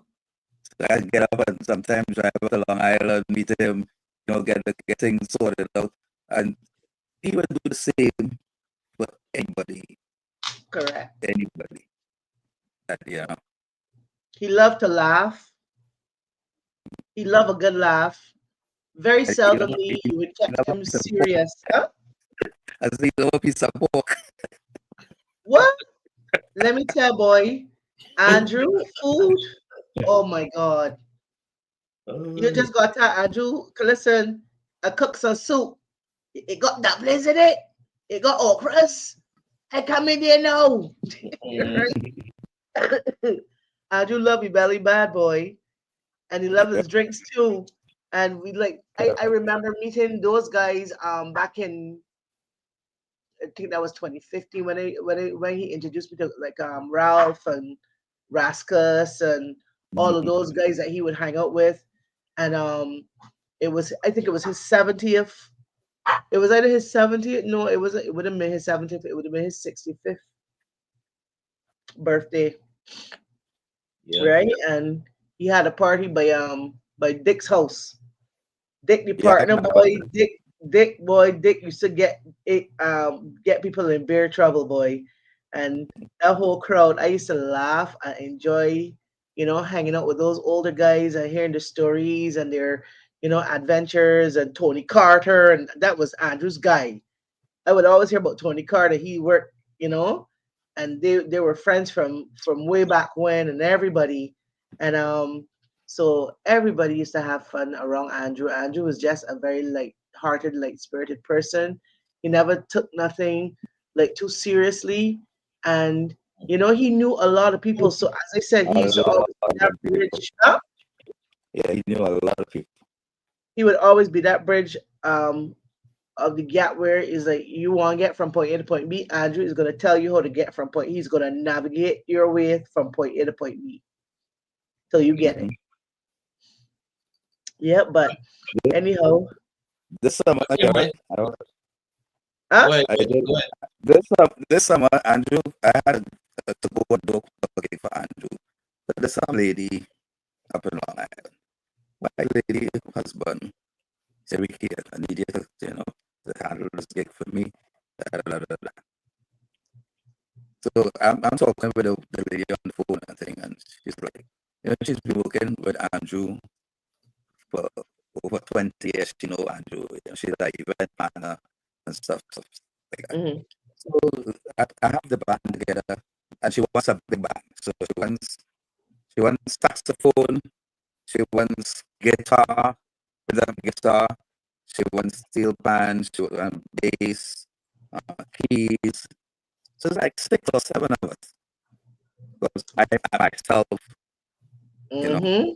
So I get up and sometimes drive up to Long Island, meet him, get things sorted out. And he would do the same for Correct. anybody that, He loved to laugh. He loved a good laugh. Very you know, seldomly you would you catch know, a him piece of pork. serious. Huh? I see a piece of pork. What? Let me tell boy, Andrew, food. Oh my God. You Uh, just got to Andrew. Listen, I cook some soup. It got dumplings in it. It got okras. I come in there now. mm, Andrew love you, belly bad boy. And he loved his drinks too. And we like I remember meeting those guys back in I think that was 2015 when he introduced me to like Ralph and Raskus and all of those guys that he would hang out with. And it was I think it was his 70th. It was either his 70th. No, it wouldn't have been his 70th. It would have been his 65th birthday, yeah. right? And he had a party by Dick's house. Dick the Yeah, I partner remember. boy, Dick used to get people in beer trouble, boy. And that whole crowd, I used to laugh and enjoy, hanging out with those older guys and hearing their stories and their, adventures and Tony Carter, and that was Andrew's guy. I would always hear about Tony Carter. He worked, and they were friends from way back when, and everybody, and so everybody used to have fun around Andrew. Andrew was just a very light-hearted, light-spirited person. He never took nothing like too seriously, and he knew a lot of people. So as I said, he A used to lot always be that of people. bridge. Huh? Yeah, he knew a lot of people. He would always be that bridge. Of the gap where is like you want to get from point A to point B, Andrew is going to tell you how to get from point. He's going to navigate your way from point A to point B till you get it. Mhm. Yeah, but This, anyhow, this summer, Yeah, yeah, man. huh? Go ahead, I go ahead, did. go ahead. This summer, Andrew, I had to go and dog okay for Andrew. But there's some lady up in Long Island. My lady husband said, Ricky, I need you to handle this gig for me. Da, da, da, da, da. So I'm talking with the lady on the phone and thing, and she's like, she's been working with Andrew for over 20 years. She know Andrew. She's like event planner and stuff like that. Hmm. So I have the band together, and she wants a big band. So she wants saxophone, she wants guitar, rhythm guitar, she wants steel band, she wants bass, keys. So it's like 6 or 7 of us. Because I myself, you know. Hmm.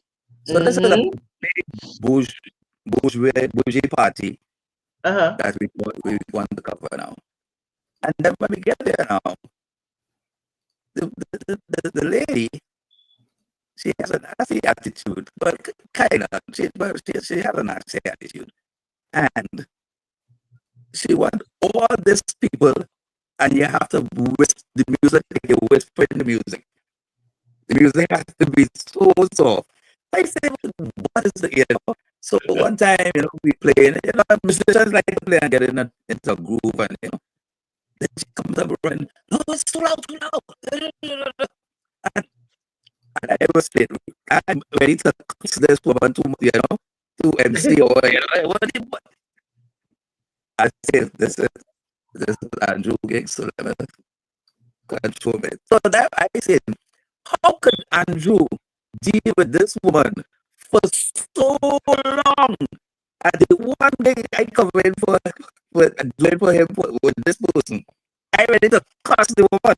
So this is a Hmm. big bougie party Uh-huh. that we want to cover now. And then when we get there now, the lady, she has a nasty attitude, but kind of. She has a nasty attitude, and she wants all these people, and you have to whisper the music. Like you whisper in the music. The music has to be so soft. I say, what is it? So one time, we playing. Musicians like to play and get into a groove, and then she comes up and no, it's too loud, too loud. And I was saying, I'm ready to cut this woman to to MC or what I say this is Andrew Giggs, so let me control it. So that I said, how could Andrew deal with this woman for so long? And the one day I come in for doing for him with this person, I ready to curse the woman.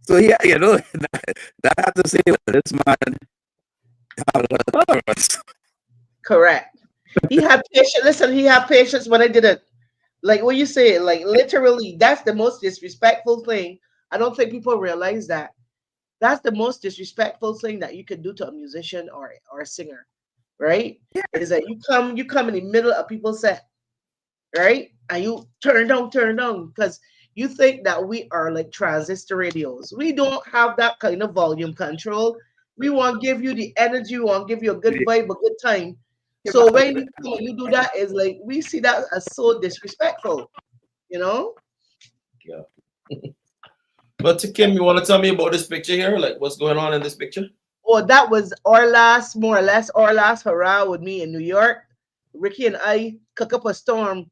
So yeah, that had to say this man have a lot of tolerance. Correct. He had patience. Listen, he had patience when I did it. Like what you say, like literally, that's the most disrespectful thing. I don't think people realize that. That's the most disrespectful thing that you could do to a musician or a singer, right? Is that you come in the middle of people's set, right? And you turn down because you think that we are like transistor radios. We don't have that kind of volume control. We want to give you the energy, we want to give you a good vibe, a good time. So when you do that, is like we see that as so disrespectful, you know? Yeah. But Kim, you want to tell me about this picture here? Like what's going on in this picture? Or that was our last, more or less, our last hurrah with me in New York. Ricky and I cook up a storm.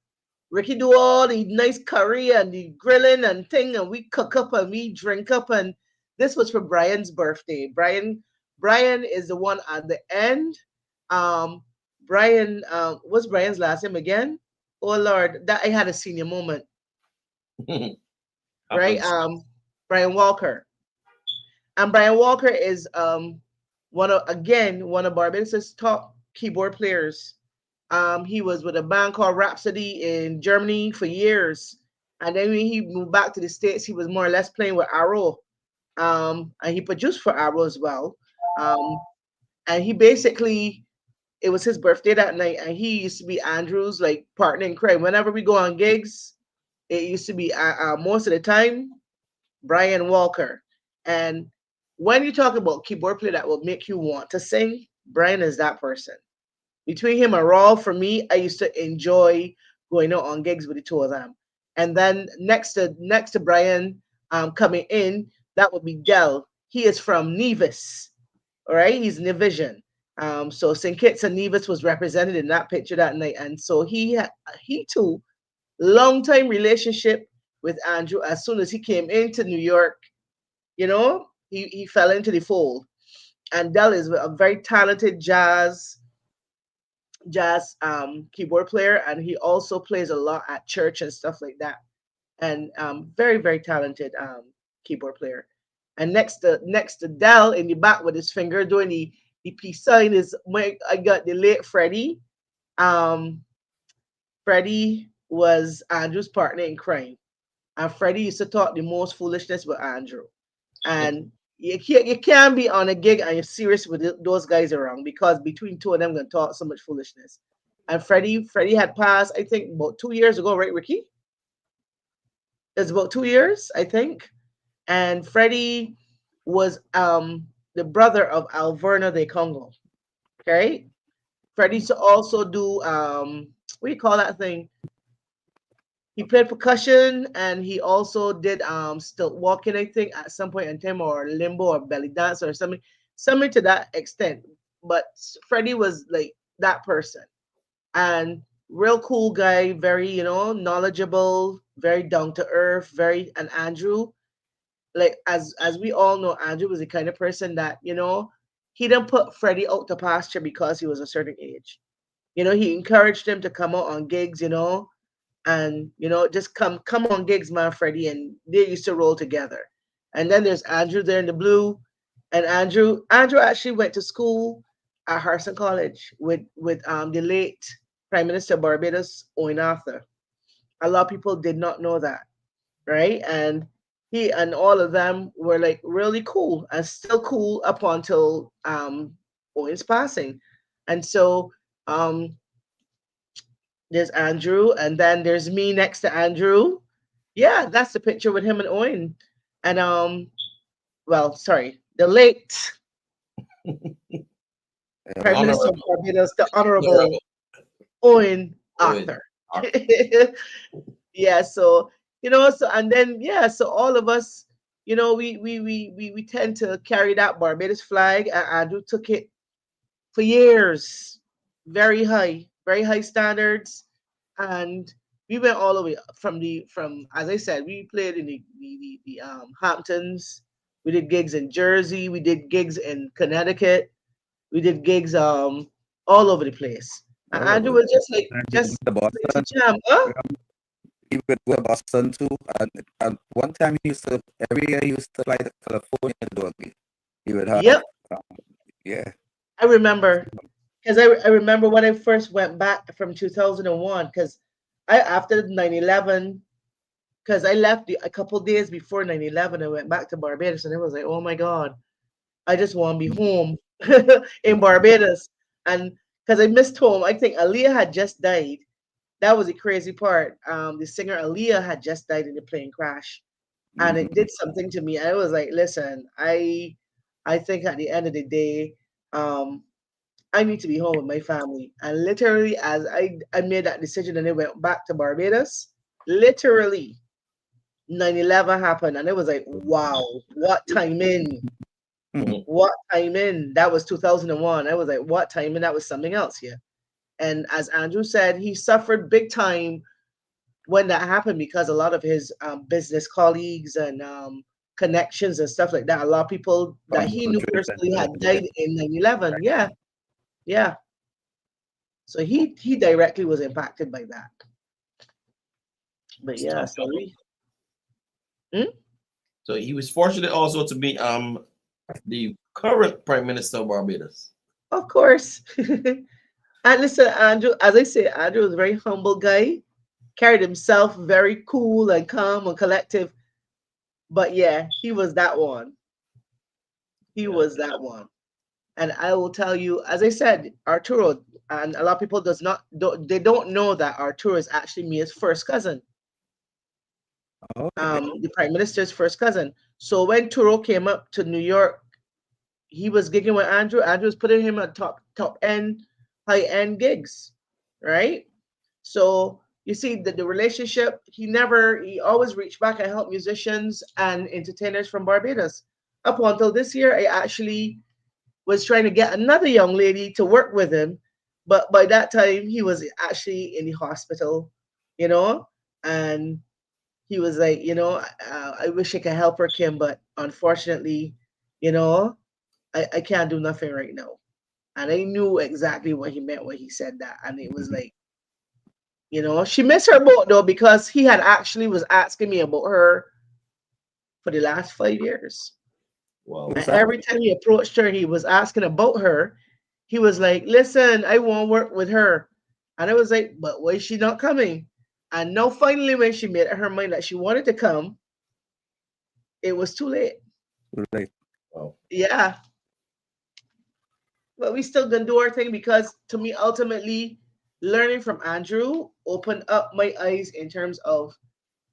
Ricky do all the nice curry and the grilling and thing, and we cook up and we drink up. And this was for Brian's birthday. Brian is the one at the end. Um, Brian, what's Brian's last name again? Oh Lord, that I had a senior moment, right? Happens. Brian Walker. And Brian Walker is one of Barbados' top keyboard players. He was with a band called Rhapsody in Germany for years, and then when he moved back to the States, he was more or less playing with Arrow. And he produced for Arrow as well. Um, and he basically, it was his birthday that night, and he used to be Andrew's like partner in crime. Whenever we go on gigs, it used to be most of the time Brian Walker. And when you talk about keyboard player that will make you want to sing, Brian is that person. Between him and Raw, for me, I used to enjoy going out on gigs with the two of them. And then next to Brian coming in, that would be Dell. He is from Nevis. All right, he's Nivision. So St. Kitts and Nevis was represented in that picture that night, and so he too long time relationship with Andrew. As soon as he came into New York, he fell into the fold. And Dell is a very talented jazz keyboard player, and he also plays a lot at church and stuff like that. And very very talented keyboard player. And next to Dell in the back with his finger doing the peace sign is when I got the late Freddie. Um, Freddie was Andrew's partner in crime, and Freddie used to talk the most foolishness with Andrew. And you can't be on a gig and you're serious with those guys around because between two of them gonna talk so much foolishness. And Freddie had passed, I think, about 2 years ago, right, Ricky? It's about 2 years, I think. And Freddie was the brother of Alverna de Congo. Okay. Freddie used to also do what do you call that thing? He played percussion and he also did stilt walking, I think, at some point in time, or limbo or belly dance or something to that extent. But Freddie was like that person. And real cool guy, very, knowledgeable, very down to earth, very and Andrew, like as we all know, Andrew was the kind of person that, he didn't put Freddie out to pasture because he was a certain age. He encouraged him to come out on gigs, and just come on gigs, man, Freddie, and they used to roll together. And then there's Andrew there in the blue, and Andrew actually went to school at Harrison College with the late Prime Minister of Barbados, Owen Arthur. A lot of people did not know that, right? And he and all of them were like really cool and still cool up until Owen's passing. And so there's Andrew, and then there's me next to Andrew. Yeah, that's the picture with him and Owen. And well, sorry, the late Prime Minister of Honorable. Barbados, the Honorable Honorable. Owen Owen. Arthur. Yeah, so so and then yeah, so all of us, we tend to carry that Barbados flag, and Andrew took it for years. Very high standards. And we went all the way from as I said, we played in the Hamptons. We did gigs in Jersey. We did gigs in Connecticut. We did gigs all over the place. And all Andrew over. was just like And you just went to like to Boston. jam, huh? He would go to Boston too. And one time he used to every year he used to fly to California to do a gig. He would have Yep, um, yeah. I remember because I remember when I first went back from 2001 because I after 9/11 because I left a couple days before 9/11. I went back to Barbados and it was like, oh my God, I just want to be home in Barbados. And because I missed home, I think Aaliyah had just died. That was the crazy part. The singer Aaliyah had just died in a plane crash, and it Mhm. did something to me. I was like, listen, I think at the end of the day, um, I need to be home with my family. And literally, as I made that decision and I went back to Barbados, literally 9/11 happened, and it was like, wow, what timing! Mhm. Mhm. What timing! That was 2001. I was like, what timing! That was something else here. And as Andrew said, he suffered big time when that happened because a lot of his business colleagues and connections and stuff like that, a lot of people that he knew Concentrate and personally stuff, had yeah. died in 9/11. Yeah, yeah. So he directly was impacted by that. But It's yeah, tough, so you know. we, hmm? So he was fortunate also to be the current Prime Minister of Barbados. Of course. And listen, Andrew, as I say, Andrew was a very humble guy, carried himself very cool and calm and collective. But yeah, he was that one. He Yeah. was that one. And I will tell you, as I said, Arturo, and a lot of people they don't know that Arturo is actually Mia's first cousin, Okay. the prime minister's first cousin. So when Turo came up to New York, he was gigging with Andrew. Andrew was putting him at top end, high end gigs, right? So you see that the relationship, he always reached back and helped musicians and entertainers from Barbados. Up until this year, I actually was trying to get another young lady to work with him, but by that time he was actually in the hospital, you know, and he was like, I wish I could help her, Kim, but unfortunately, you know, I can't do nothing right now. And I knew exactly what he meant when he said that, and it was like, she missed her boat though because he had actually was asking me about her for the last 5 years. Wow. Who's And that? every time he approached her, he was asking about her. He was like, listen, I want to work with her. And I was like, but why is she not coming? And now finally, when she made up her mind that she wanted to come, it was too late. Right. Wow. Yeah. But we still gonna do our thing because to me, ultimately, learning from Andrew opened up my eyes in terms of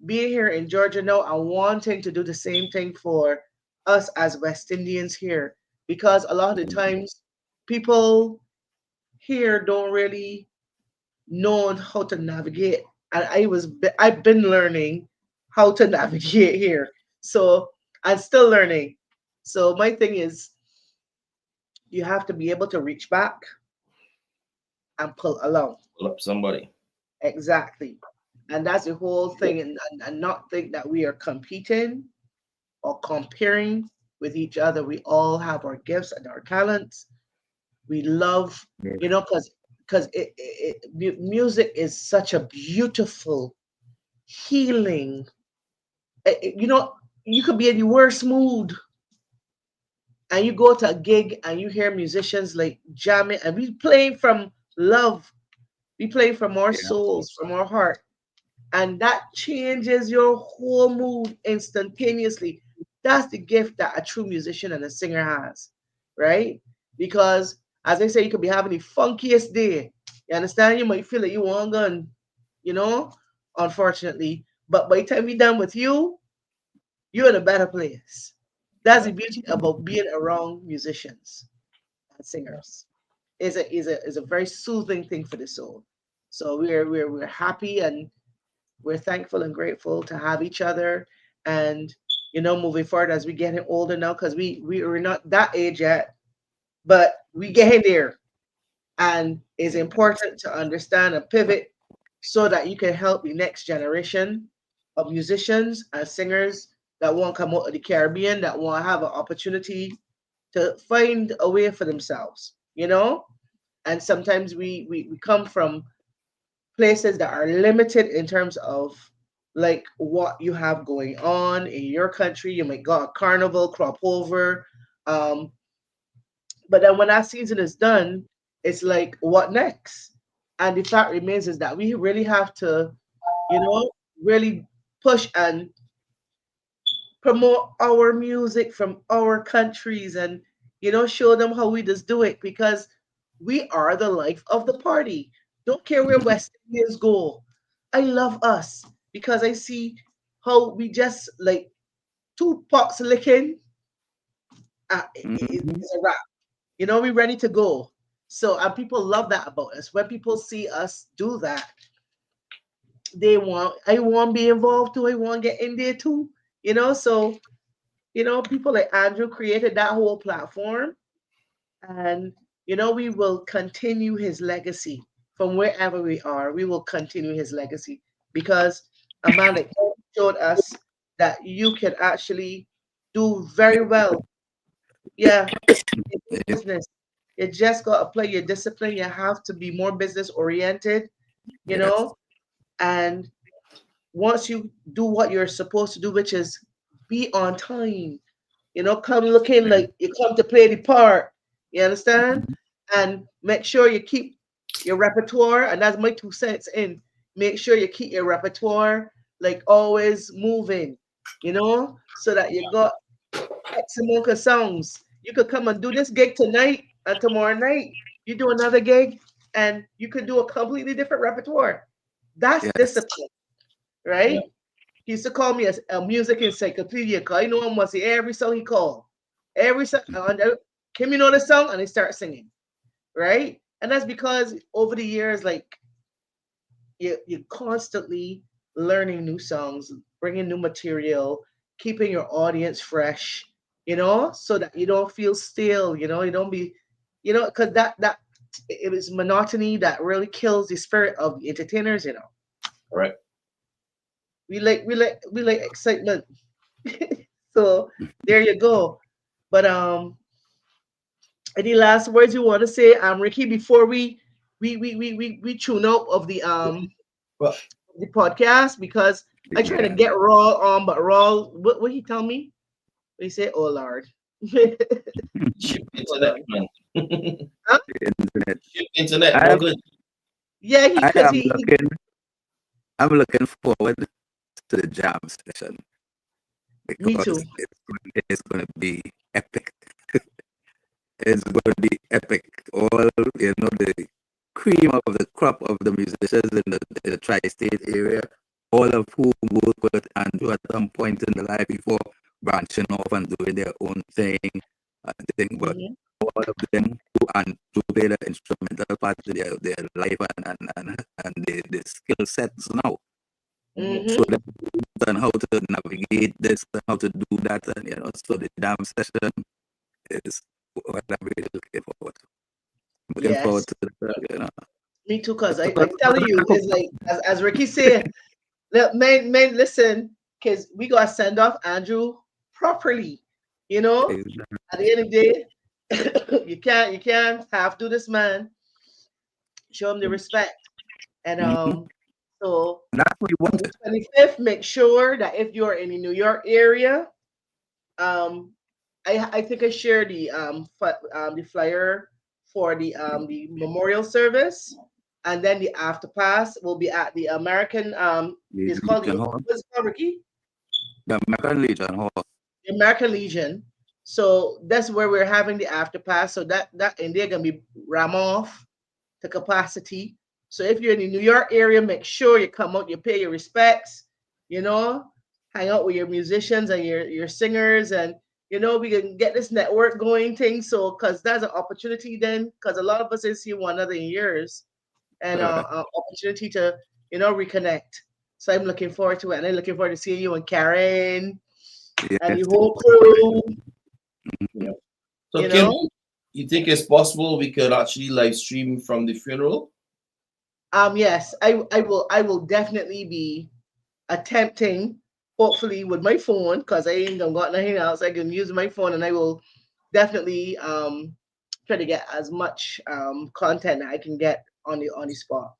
being here in Georgia now and wanting to do the same thing for us as West Indians here. Because a lot of the times people here don't really know how to navigate. And I've been learning how to navigate here. So I'm still learning. So my thing is you have to be able to reach back and pull along. Pull up somebody. Exactly. And that's the whole thing. And not think that we are competing or comparing with each other. We all have our gifts and our talents. We love, Yeah. because music is such a beautiful healing. You could be in the worst mood and you go to a gig and you hear musicians like jamming and we playing from love. We play from our Yeah. souls, from our heart. And that changes your whole mood instantaneously. That's the gift that a true musician and a singer has, right? Because as I say, you could be having the funkiest day. You understand? You might feel like you want gun, you know, unfortunately. But by the time we're done with you, you're in a better place. That's Yeah. the beauty about being around musicians and Yeah. singers. Is a very soothing thing for the soul. So we're happy and we're thankful and grateful to have each other and moving forward as we getting older now because we are not that age yet, but we getting there. And it's important to understand and pivot so that you can help the next generation of musicians and singers that want to come out of the Caribbean, that want to have an opportunity to find a way for themselves, you know? And sometimes we come from places that are limited in terms of like what you have going on in your country. You might got a carnival crop over. Um, but then when that season is done, it's like, what next? And the fact remains is that we really have to, you know, really push and promote our music from our countries and, you know, show them how we just do it because we are the life of the party. Don't care where West Indians go. I love us because I see how we just like two pots licking. Mhm. It's a wrap. You know, we ready to go. So, and people love that about us. When people see us do that, I want to be involved too. I want to get in there too. You know, so, you know, people like Andrew created that whole platform. And, you know, we will continue his legacy from wherever we are. We will continue his legacy because a man like him showed us that you can actually do very well. Yeah, in Yeah. business. You just got to play your discipline. You have to be more business oriented, you Yes. know. And once you do what you're supposed to do, which is be on time, you know, come looking Yeah. like you come to play the part. You understand? Mhm. And make sure you keep your repertoire, and that's my 2 cents in. Make sure you keep your repertoire like always moving, you know, so that you got X amount of songs. You could come and do this gig tonight, and tomorrow night you do another gig, and you could do a completely different repertoire. That's Yes. discipline, Yeah. right? He used to call me a music encyclopedia because I know him was every song he called. Every song, Kim, you know the song? And he start singing, right? And that's because over the years, like you're constantly learning new songs, bringing new material, keeping your audience fresh, you know, so that you don't feel stale, you know, you don't be, you know, because that it was monotony that really kills the spirit of the entertainers, you know. Correct. We like excitement. So there you go. But any last words you want to say, Ricky, before we tune out of Well, the podcast because I try to Yeah. get Raw on, but Raw, what he tell me? He say, "Oh Lord." cheap Hold internet, on. man. Huh? Internet. Cheap internet, I no am good. Yeah, I because am looking I'm looking forward to the jam session me too. because it's going to be epic. It's going to be epic. All the cream of the crop of the musicians in the tri-state area, all of whom work with Andrew at some point in the life before branching off and doing their own thing. But Hmm. all of them who play the instrumental part of their life and the skill sets now. Mhm. So Hmm. that and how to navigate this and how to do that, and so the jam session is what I'm really looking forward to. Looking forward Yes, to the. me too. Cause I Because telling you, it's like as Ricky said, look, man, listen, cause we gotta send off Andrew properly. You know, at the end of the day, you can't have to this man. Show him the respect. And Mhm. so That's what you on the wanted. 25th, make sure that if you're in the New York area, um, I think I shared the flyer for the memorial service, and then the after pass will be at the American The it's called Legion Hall, what's it called, Ricky? the American Legion Hall. The American Legion. So that's where we're having the after pass. So that and they're gonna be ram off to capacity. So if you're in the New York area, make sure you come out, you pay your respects, you know, hang out with your musicians and your singers, and you know, we can get this network going thing. So because that's an opportunity then, because a lot of us ain't see one another in years, and Correct. opportunity to, you know, reconnect. So I'm looking forward to it, and I'm looking forward to seeing you and Karen and Yes. the whole crew, Yeah. So you Kim, know. You think it's possible we could actually live stream from the funeral? Yes, I will definitely be attempting, hopefully with my phone, because I ain't gonna got nothing else. I can use my phone, and I will definitely try to get as much content I can get on the spot.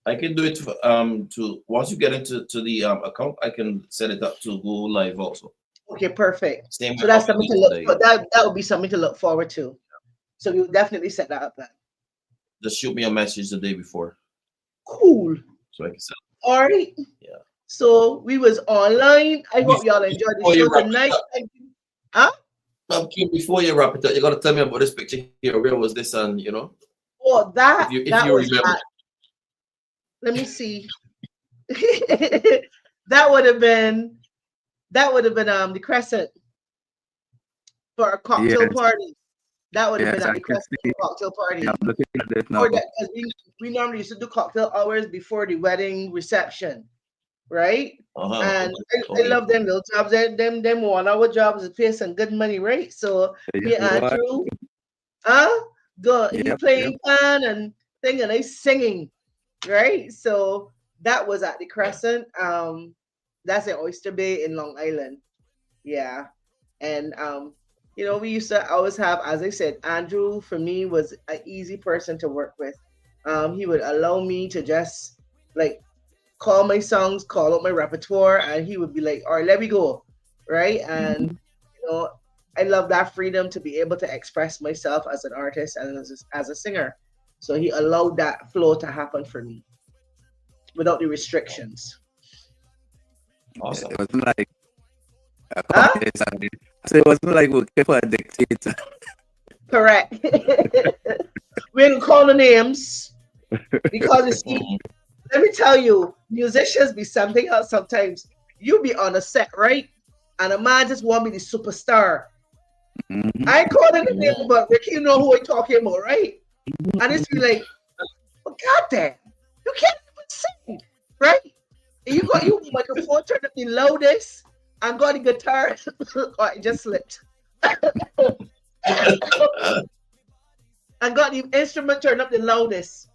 I can do it to once you get into the account, I can set it up to go live also. Okay, perfect. Same So that's something to look today. for. That would be something to look forward to. So we'll definitely set that up then. Just shoot me a message the day before Cool. so I can set. All right. Yeah. So we was online. I hope y'all enjoyed the Before you show wrap it tonight. up. Thank you. Huh? Kim, before you wrap it up, you gotta tell me about this picture here. Where was this? And Oh, that if that you was remember. at, let me see. that would have been the Crescent for a cocktail Yes, party. That would have yes, been at I the can Crescent see. for a cocktail party. Yeah, I'm looking at it now. Or that, because we normally used to do cocktail hours before the wedding reception, right? Uh-huh. And I Okay. love them little jobs. Them 1 hour jobs is pay some good money, right? So me You know and what? Andrew, he Yep, playing pan and thing, and I singing, right? So that was at the Crescent. That's in Oyster Bay in Long Island. Yeah. And we used to always have, as I said, Andrew for me was an easy person to work with. He would allow me to just like call my songs, call out my repertoire, and he would be like, all right, let me go. Right. And I love that freedom to be able to express myself as an artist and as a singer. So he allowed that flow to happen for me without the restrictions. Awesome. It wasn't like a Huh? communist. So it wasn't like working for a dictator. Correct. We didn't call the names because you see, let me tell you, musicians be something else sometimes. You be on a set, right? And a man just want me the superstar. Mhm. I ain't calling the name, but Ricky, you know who I talking about, right? And it's be like, oh, God damn, you can't even sing, right? And you got your microphone turned up the loudest and got the guitar. Oh, it just slipped. And got the instrument turned up the loudest.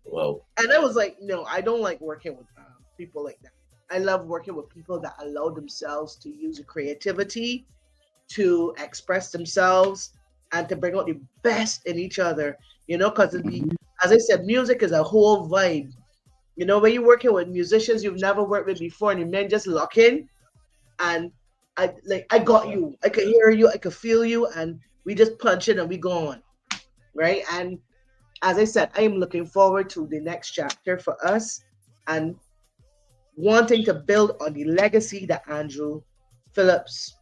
Wow. And I was like, no, I don't like working with people like that. I love working with people that allow themselves to use creativity to express themselves and to bring out the best in each other, because as I said, music is a whole vibe. When you're working with musicians you've never worked with before and you men just lock in and I got you. I could hear you, I could feel you, and we just punch in and we go on. Right. And as I said, I am looking forward to the next chapter for us and wanting to build on the legacy that Andrew Phillips,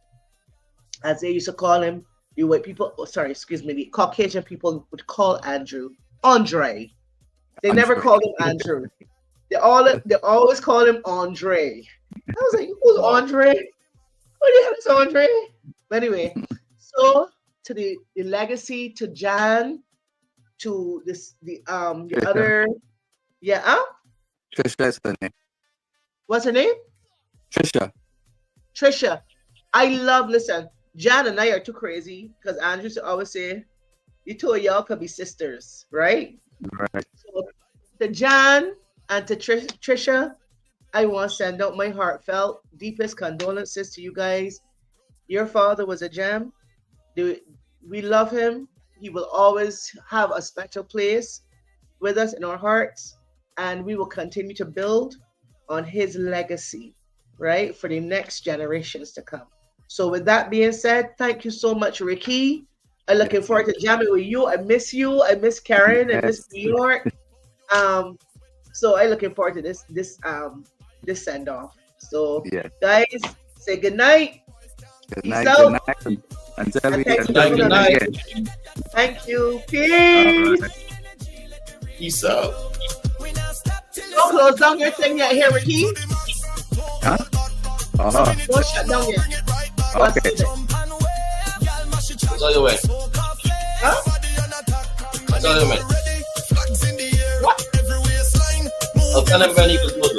as they used to call him, the white people, the Caucasian people would call Andrew Andre. They never Andre. called him Andrew. They always call him Andre. I was like, who's Andre? What the hell is Andre? But anyway, so to the legacy, to Jan, to the other, Trisha is her name. what's her name? Trisha. Listen, Jan and I are too crazy because Andrew used to always say, you two of y'all could be sisters, right? Right. So to Jan and to Trisha, I want to send out my heartfelt, deepest condolences to you guys. Your father was a gem. We love him. He will always have a special place with us in our hearts, and we will continue to build on his legacy, right, for the next generations to come. So with that being said, thank you so much, Ricky. I'm looking forward to jamming with you. I miss you. I miss Karen. I miss New York. So I'm looking forward to this send off. So guys, say good night. Good Peace night. out. Good night. Until we Good night. again. Thank you. Peace. Peace out. Don't close down your thing yet, here, Ricky. Huh? Uh-huh. Don't shut down yet. Okay. That's all you went. Huh? That's all you went. What? I'll tell him when he can close